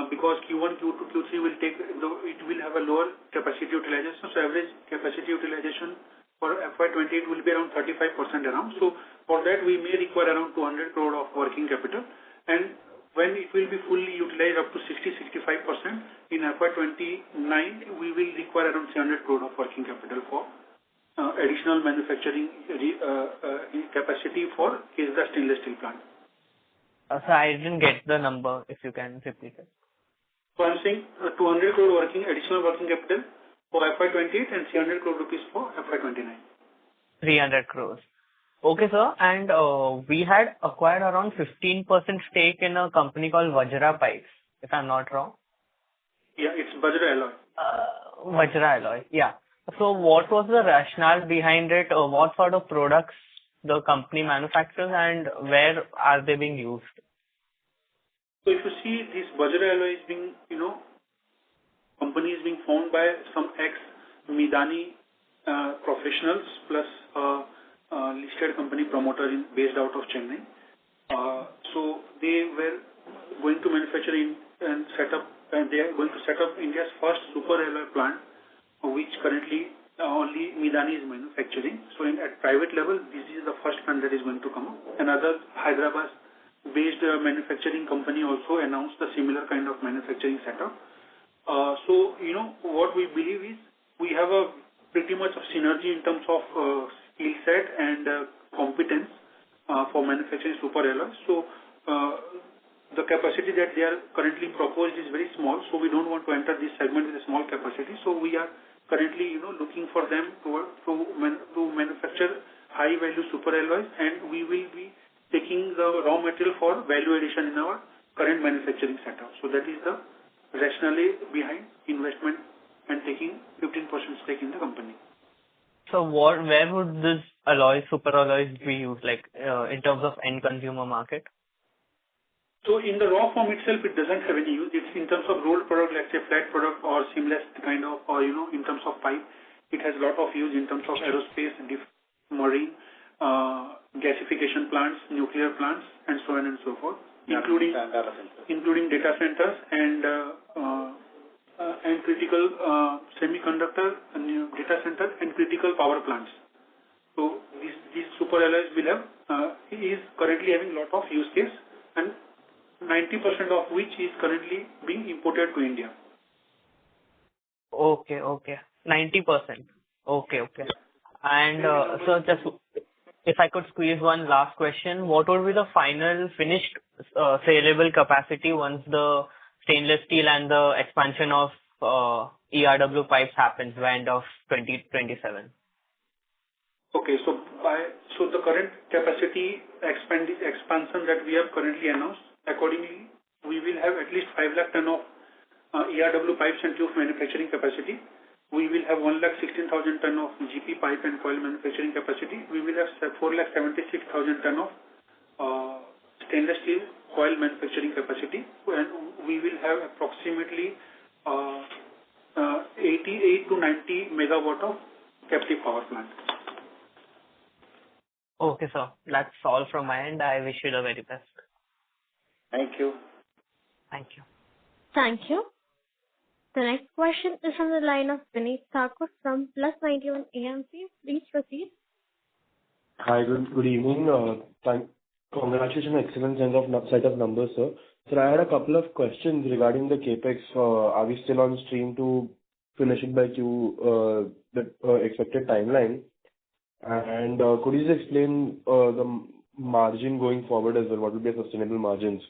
because Q1, Q2, Q3 it will have a lower capacity utilization. So average capacity utilization for FY 28 will be around 35% around. So for that, we may require around 200 crore of working capital. And when it will be fully utilized up to 60-65%, in FY 29, we will require around 300 crore of working capital for additional manufacturing capacity for the stainless steel plant. So I didn't get the number, if you can repeat it. So I'm saying 200 crore additional working capital for FY 28 and 300 crore rupees for FY 29. 300 crores. Okay, sir. And we had acquired around 15% stake in a company called Vajra Pipes, if I'm not wrong. Yeah, it's Vajra Alloy. Vajra Alloy, yeah. So what was the rationale behind it? What sort of products the company manufactures and where are they being used? So if you see, this Vajra Alloy is being, company is being formed by some ex-Midani professionals plus listed company promoter based out of Chennai. So they were going to manufacture and they are going to set up India's first super alloy plant, which currently only Midani is manufacturing. So at private level, this is the first plant that is going to come up. Another Hyderabad-based manufacturing company also announced a similar kind of manufacturing setup. So, what we believe is we have a pretty much of synergy in terms of skill set and competence for manufacturing super alloys. So, the capacity that they are currently proposed is very small, so we don't want to enter this segment with a small capacity. So we are currently, looking for them to manufacture high-value super alloys, and we will be taking the raw material for value addition in our current manufacturing setup. So that is the rationale behind investment and taking 15% stake in the company. So where would this super alloys be used, like in terms of end consumer market? So in the raw form itself, it doesn't have any use. It's in terms of rolled product, let's say flat product or seamless kind of, or in terms of pipe, it has a lot of use in terms of aerospace, marine, gasification plants, nuclear plants, and so on and so forth, including data centers and critical semiconductor and data centers and critical power plants. So these super alloys will have is currently having a lot of use case, and 90% of which is currently being imported to India. Okay. 90%. Okay. And so just if I could squeeze one last question, what would be the final finished saleable capacity once the stainless steel and the expansion of ERW pipes happens by end of 2027? Okay, so the current capacity expansion that we have currently announced, accordingly, we will have at least 5 lakh ton of ERW pipes and tube manufacturing capacity. We will have 1,16,000 ton of GP pipe and coil manufacturing capacity. We will have 4,76,000 ton of stainless steel coil manufacturing capacity, and we will have approximately 88 to 90 megawatt of captive power plant. Okay, sir. That's all from my end. I wish you the very best. Thank you. Thank you. Thank you. The next question is from the line of Vineet Thakur from Plus 91 AMC. Please proceed. Hi, good evening. Congratulations on excellent set of numbers, sir. Sir, I had a couple of questions regarding the CapEx. Are we still on stream to finish it by the expected timeline? And could you just explain the margin going forward as well? What would be the sustainable margins?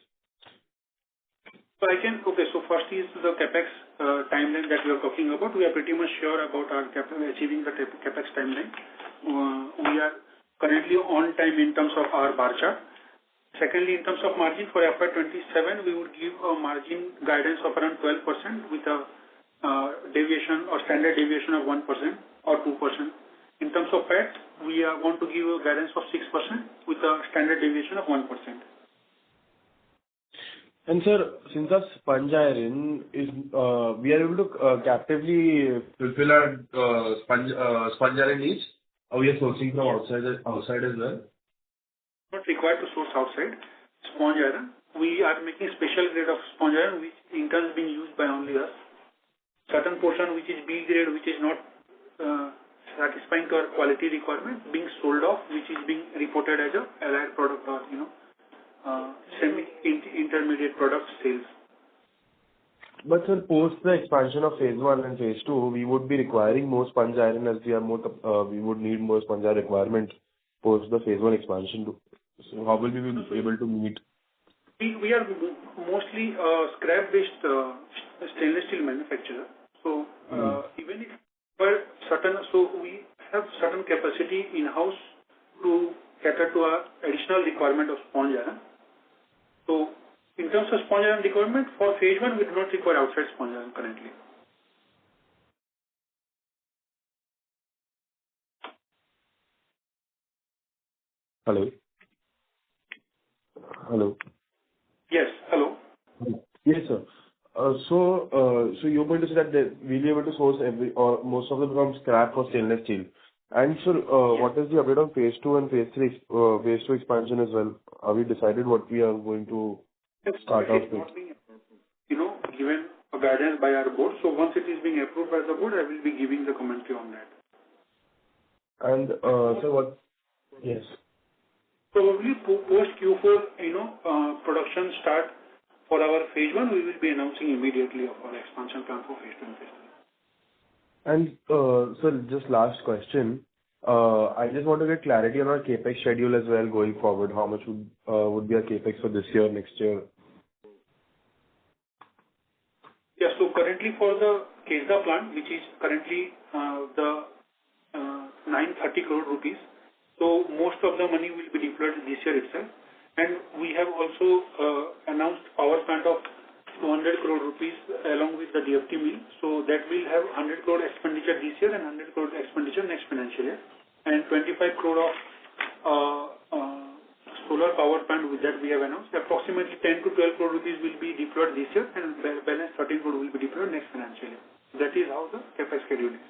Okay, so first is the CapEx timeline that we are talking about. We are pretty much sure about our achieving the CapEx timeline. We are currently on time in terms of our bar chart. Secondly, in terms of margin for FY27, we would give a margin guidance of around 12% with a deviation or standard deviation of 1% or 2%. In terms of PAT, we want to give a guidance of 6% with a standard deviation of 1%. And sir, since our sponge iron is, we are able to captively fulfill our sponge iron needs, or we are sourcing from outside as well? Not required to source outside sponge iron. We are making special grade of sponge iron which in turn is being used by only us. Certain portion which is B grade, which is not satisfying to our quality requirement, being sold off, which is being reported as a allied product or semi-intermediate product sales. But sir, post the expansion of phase 1 and phase 2, we would be requiring more sponge iron as we are more, we would need more sponge iron requirement post the phase 1 expansion. So how will we be able to meet? We are mostly scrap-based stainless steel manufacturer. So even if we have certain capacity in-house to cater to our additional requirement of sponge iron. So in terms of sponge iron requirement, for phase 1, we do not require outside sponge iron currently. Hello? Hello? Yes, hello. Yes, sir. So you're going to say that we'll be able to source most of them from scrap for stainless steel. And sir, what is the update on phase 2 and phase 3, phase 2 expansion as well? Are we decided what we are going to start off with? Given a guidance by our board. So once it is being approved by the board, I will be giving the commentary on that. And sir, what? Yes. Probably post Q4, production start for our phase 1, we will be announcing immediately of our expansion plan for phase 2 and phase 3. And sir, just last question. I just want to get clarity on our capex schedule as well going forward. How much would be our capex for this year, next year? Yeah, so currently for the Kesda plant, which is currently the 930 crore rupees. So most of the money will be deployed this year itself. And we have also announced power plant of 200 crore rupees along with the DFT mill. So that will have 100 crore expenditure this year and 100 crore expenditure next financial year. And 25 crore of solar power plant with that we have announced. Approximately 10 to 12 crore rupees will be deployed this year and balance 13 crore will be deployed next financial year. That is how the CapEx schedule is.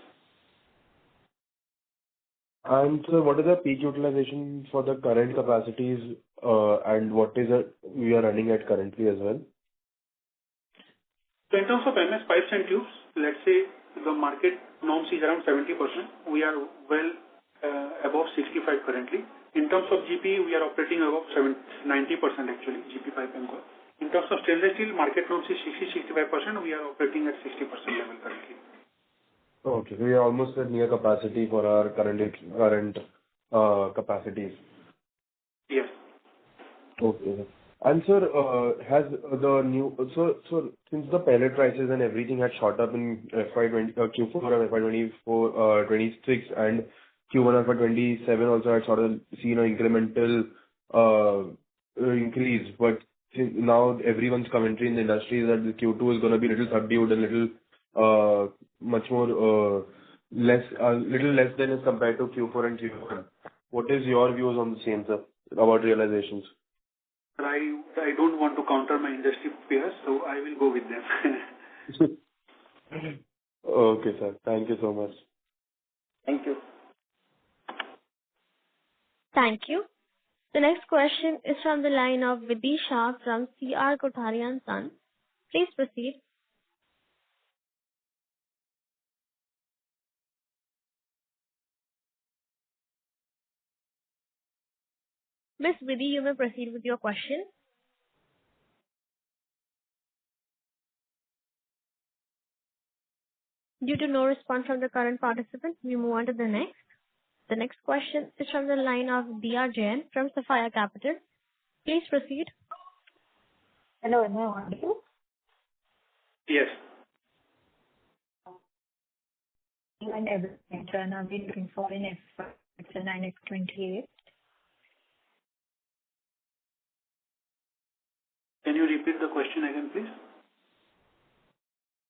And sir, what is the peak utilization for the current capacities and what is it we are running at currently as well? So in terms of MS pipes and tubes, let's say the market norms is around 70%. We are well above 65 currently. In terms of GP, we are operating above 90% actually, GP pipe and coil. In terms of stainless steel, market norms is 60-65%. We are operating at 60% level currently. Okay, we are almost at near capacity for our current capacities. Yes. Okay. And sir, has the new since the pellet prices and everything had shot up in Q4 of FY24, 26 and Q1 FY27 also had sort of seen an incremental increase, but now everyone's commentary in the industry is that the Q2 is going to be a little subdued and little much more less than as compared to Q4 and Q1. What is your views on the same, sir, about realizations? I don't want to counter my industry peers, so I will go with them. Okay, sir. Thank you so much. Thank you. Thank you. The next question is from the line of Vidisha from CR Kothari & Sons. Please proceed. Miss Vidhi, you may proceed with your question. Due to no response from the current participant, we move on to the next. The next question is from the line of DR Jain from Sapphire Capital. Please proceed. Hello, am I audible? Yes. And everything, and are we looking for in FY29, F28? Can you repeat the question again, please?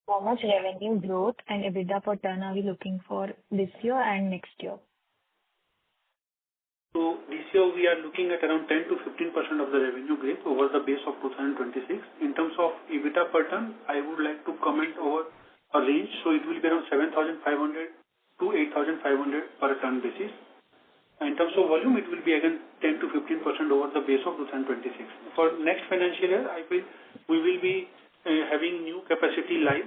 How much revenue growth and EBITDA per ton are we looking for this year and next year? So this year we are looking at around 10 to 15% of the revenue growth over the base of 2026. In terms of EBITDA per ton, I would like to comment over a range. So it will be around 7,500 to 8,500 per ton basis. In terms of volume, it will be again 10 to 15% over the base of 2026. For next financial year, I will we will be having new capacity live.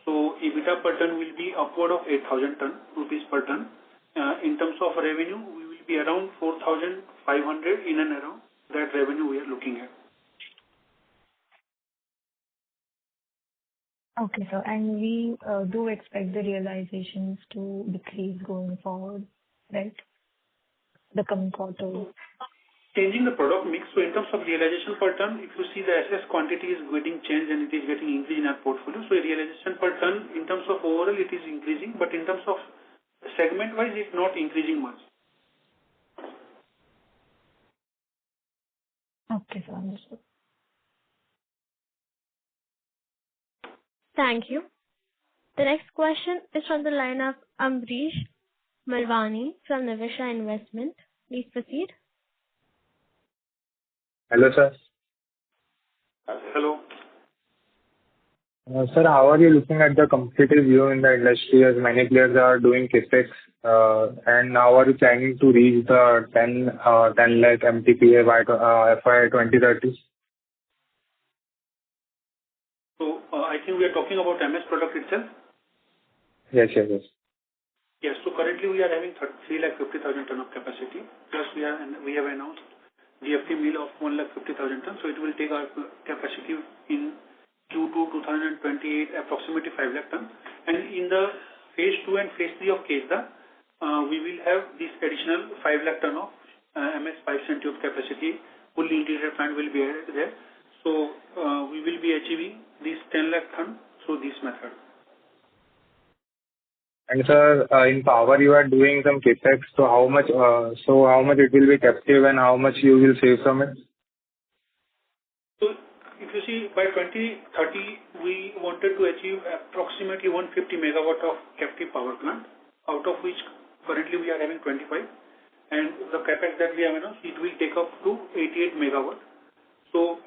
So EBITDA per ton will be upward of 8,000 rupees per ton. In terms of revenue, we will be around 4,500 in and around that revenue we are looking at. Okay, sir. And we do expect the realizations to decrease going forward, right? The coming quarters. Changing the product mix. So in terms of realization per ton, if you see the SS quantity is getting changed and it is getting increased in our portfolio. So realization per ton in terms of overall it is increasing, but in terms of segment wise it's not increasing much. Okay, sir. Understood. Thank you. The next question is from the line of Ambrish Malvani from Nivisha Investment. Please proceed. Hello, sir. Hello. Sir, how are you looking at the competitive view in the industry as many players are doing capex, and now are you planning to reach the 10 lakh MTPA by FY 2030? So I think we are talking about MS product itself. Yes. Yes. So currently we are having 3,50,000 ton of capacity. Plus we have announced DFT mill of 1,50,000 tons. So it will take our capacity in Q2 2028 approximately 5 lakh tons. And in the phase 2 and phase 3 of KESDA, we will have this additional 5 lakh ton of MS pipes and tube capacity. Fully integrated plant will be added there. So we will be achieving this 10 lakh ton through this method. And sir, in power you are doing some capex. So how much it will be captive and how much you will save from it? So if you see by 2030 we wanted to achieve approximately 150 megawatt of captive power plant, out of which currently we are having 25, and the capex that we have announced, it will take up to 88 megawatt. So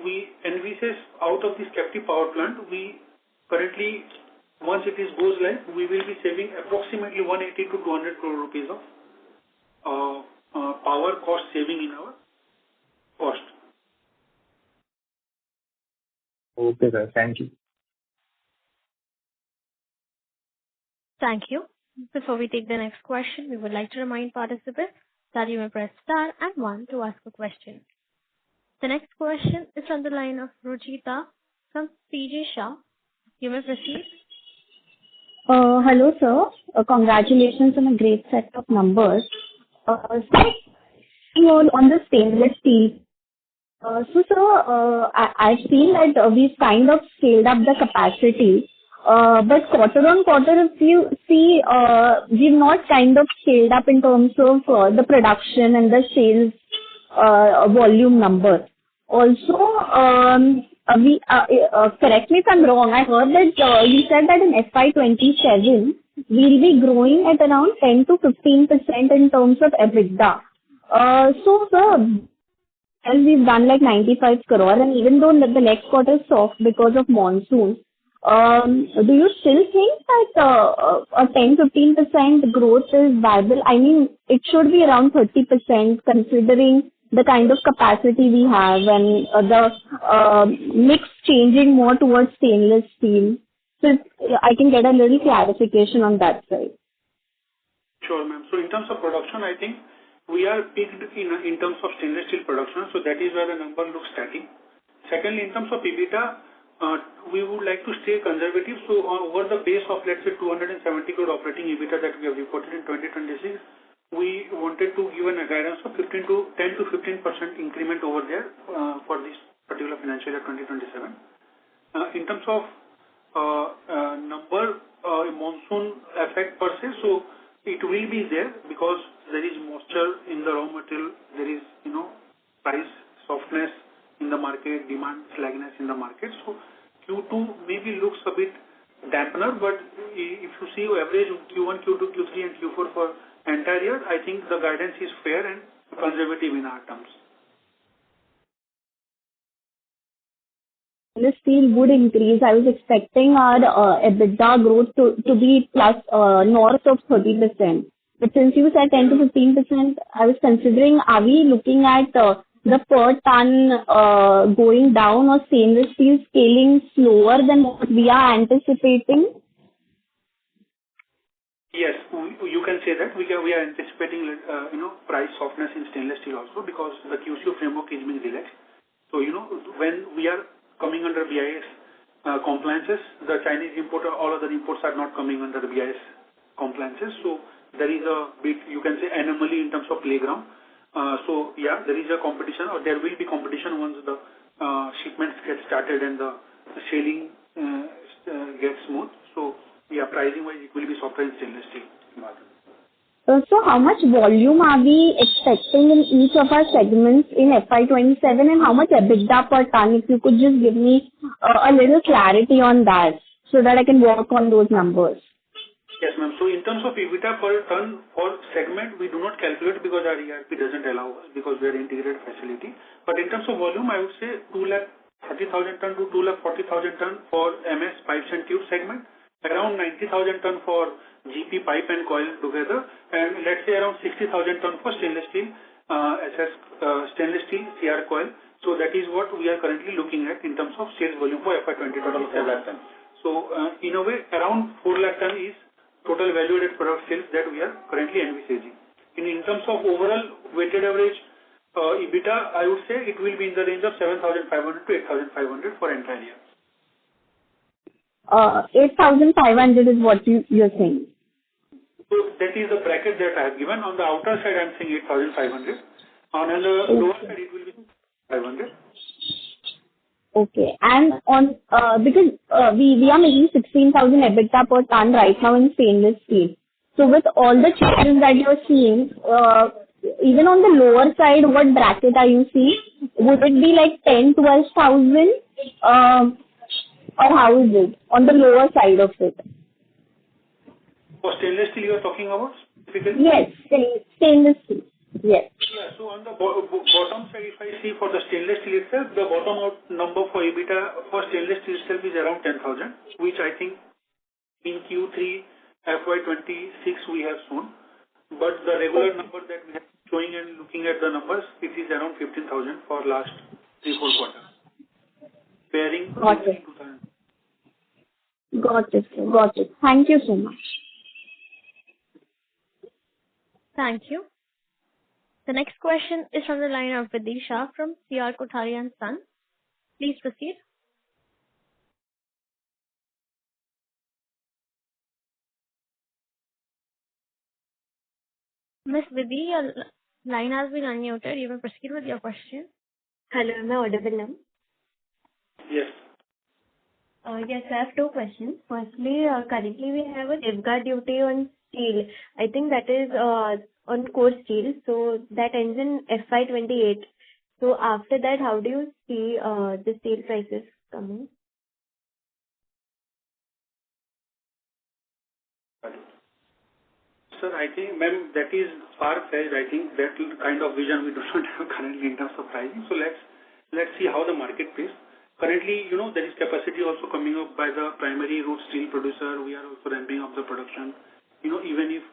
we envisage out of this captive power plant, we currently, once it goes live, we will be saving approximately 180 to 200 crore rupees of power cost saving in our cost. Okay, sir. Thank you. Thank you. Before we take the next question, we would like to remind participants that you may press star and 1 to ask a question. The next question is from the line of Ruchita from CJ Shah. You may proceed. Hello, sir. Congratulations on a great set of numbers. On the stainless steel. So, sir, I feel that we've kind of scaled up the capacity, but quarter on quarter, if you see, we've not kind of scaled up in terms of the production and the sales volume number. Also, correct me if I'm wrong, I heard that you said that in FY27, we'll be growing at around 10 to 15% in terms of EBITDA. So, sir, and we've done like 95 crore, and even though the next quarter is soft because of monsoon, do you still think that a 10-15% growth is viable? I mean, it should be around 30% considering the kind of capacity we have and the mix changing more towards stainless steel. So I can get a little clarification on that side. Sure, ma'am. So in terms of production, I think we are peaked in terms of stainless steel production, so that is where the number looks static. Secondly, in terms of EBITDA, we would like to stay conservative. So over the base of, let's say, 270 crore operating EBITDA that we have reported in 2026, we wanted to give a guidance of 10 to 15% increment over there for this particular financial year 2027. In terms of monsoon effect per se, so it will be there because there is moisture in the raw material, there is price softness in the market, demand slackness in the market. So Q2 maybe looks a bit dampener, but if you see average Q1, Q2, Q3 and Q4 for entire year, I think the guidance is fair and conservative in our terms. The steel would increase. I was expecting our EBITDA growth to be plus north of 30%. But since you said 10 to 15%, I was considering, are we looking at the per ton going down or stainless steel scaling slower than what we are anticipating? Yes, you can say that. We are anticipating price softness in stainless steel also because the QCO framework is being relaxed. So when we are coming under BIS compliances, the Chinese importer, all other imports are not coming under the BIS compliances. So there is a bit, you can say, anomaly in terms of playground. So yeah, there is a competition, or there will be competition once the shipments get started and the sailing gets smooth. So yeah, pricing wise, it will be softer in stainless steel. So how much volume are we expecting in each of our segments in FY27, and how much EBITDA per ton? If you could just give me a little clarity on that so that I can work on those numbers. Yes, ma'am. So in terms of EBITDA per ton for segment, we do not calculate because our ERP doesn't allow us because we are an integrated facility. But in terms of volume, I would say 230,000 ton to 240,000 ton for MS pipes and tube segment, around 90,000 ton for GP pipe and coil together, and let's say around 60,000 ton for stainless steel, stainless steel CR coil. So that is what we are currently looking at in terms of sales volume for FY27. So in a way, around 4 lakh ton is total value-added product sales that we are currently envisaging. In terms of overall weighted average EBITDA, I would say it will be in the range of 7,500 to 8,500 for entire year. 8,500 is what you're saying. So that is the bracket that I have given. On the outer side, I am saying 8,500. On the lower side, it will be 500. Okay. And on because we are making 16,000 EBITDA per ton right now in stainless steel. So with all the changes that you're seeing, even on the lower side, what bracket are you seeing? Would it be like 10, 12,000? Or how is it on the lower side of it? For stainless steel you are talking about? Yes, stainless steel. Yes. Yeah, so on the bottom side, if I see for the stainless steel itself, the bottom out number for EBITDA for stainless steel itself is around 10,000, which I think in Q3 FY26 we have shown. But the regular number that we are showing and looking at the numbers, it is around 15,000 for last 3-4 quarters. Pairing Got it. Got it. Got it. Thank you so much. Thank you. The next question is from the line of Vidisha from CR Kothari and Son. Please proceed. Miss Vidhi, your line has been unmuted. You may proceed with your question. Hello, am I audible now? Yes. Yes, I have two questions. Firstly, currently we have a safeguard duty on steel. I think that is on core steel. So that ends in FY28. So after that, how do you see the steel prices coming? Sir, I think, ma'am, that is far-fetched. I think that kind of vision we do not have currently in terms of pricing. So let's see how the market plays. Currently, there is capacity also coming up by the primary root steel producer. We are also ramping up the production. Even if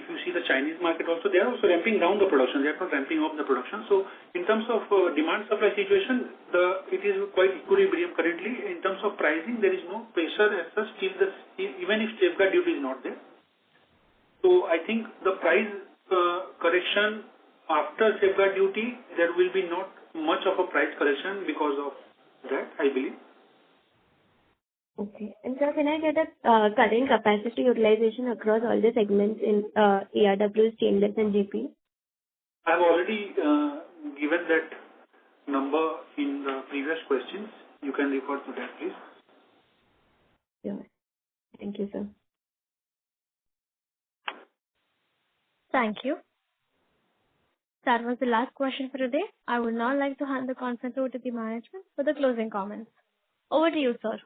you see the Chinese market also, they are also ramping down the production. They are not ramping up the production. So in terms of demand-supply situation, it is quite equilibrium currently. In terms of pricing, there is no pressure as such. Even if safeguard duty is not there. So I think the price correction after safeguard duty, there will be not much of a price correction because of that, I believe. Okay. And sir, can I get a current capacity utilization across all the segments in ARW, stainless, and GP? I've already given that number in the previous questions. You can refer to that, please. Sure. Thank you, sir. Thank you. That was the last question for today. I would now like to hand the conference over to the management for the closing comments. Over to you, sir.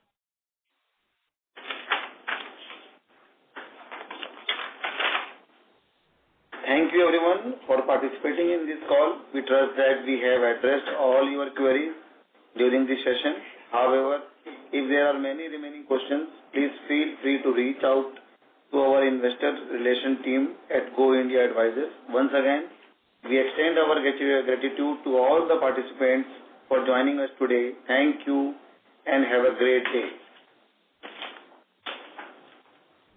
Thank you everyone for participating in this call. We trust that we have addressed all your queries during this session. However, if there are many remaining questions, please feel free to reach out to our investor relation team at Go India Advisors. Once again, we extend our gratitude to all the participants for joining us today. Thank you and have a great day.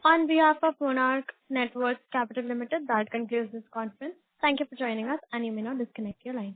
On behalf of Monarch Networks Capital Limited, that concludes this conference. Thank you for joining us, and you may now disconnect your line.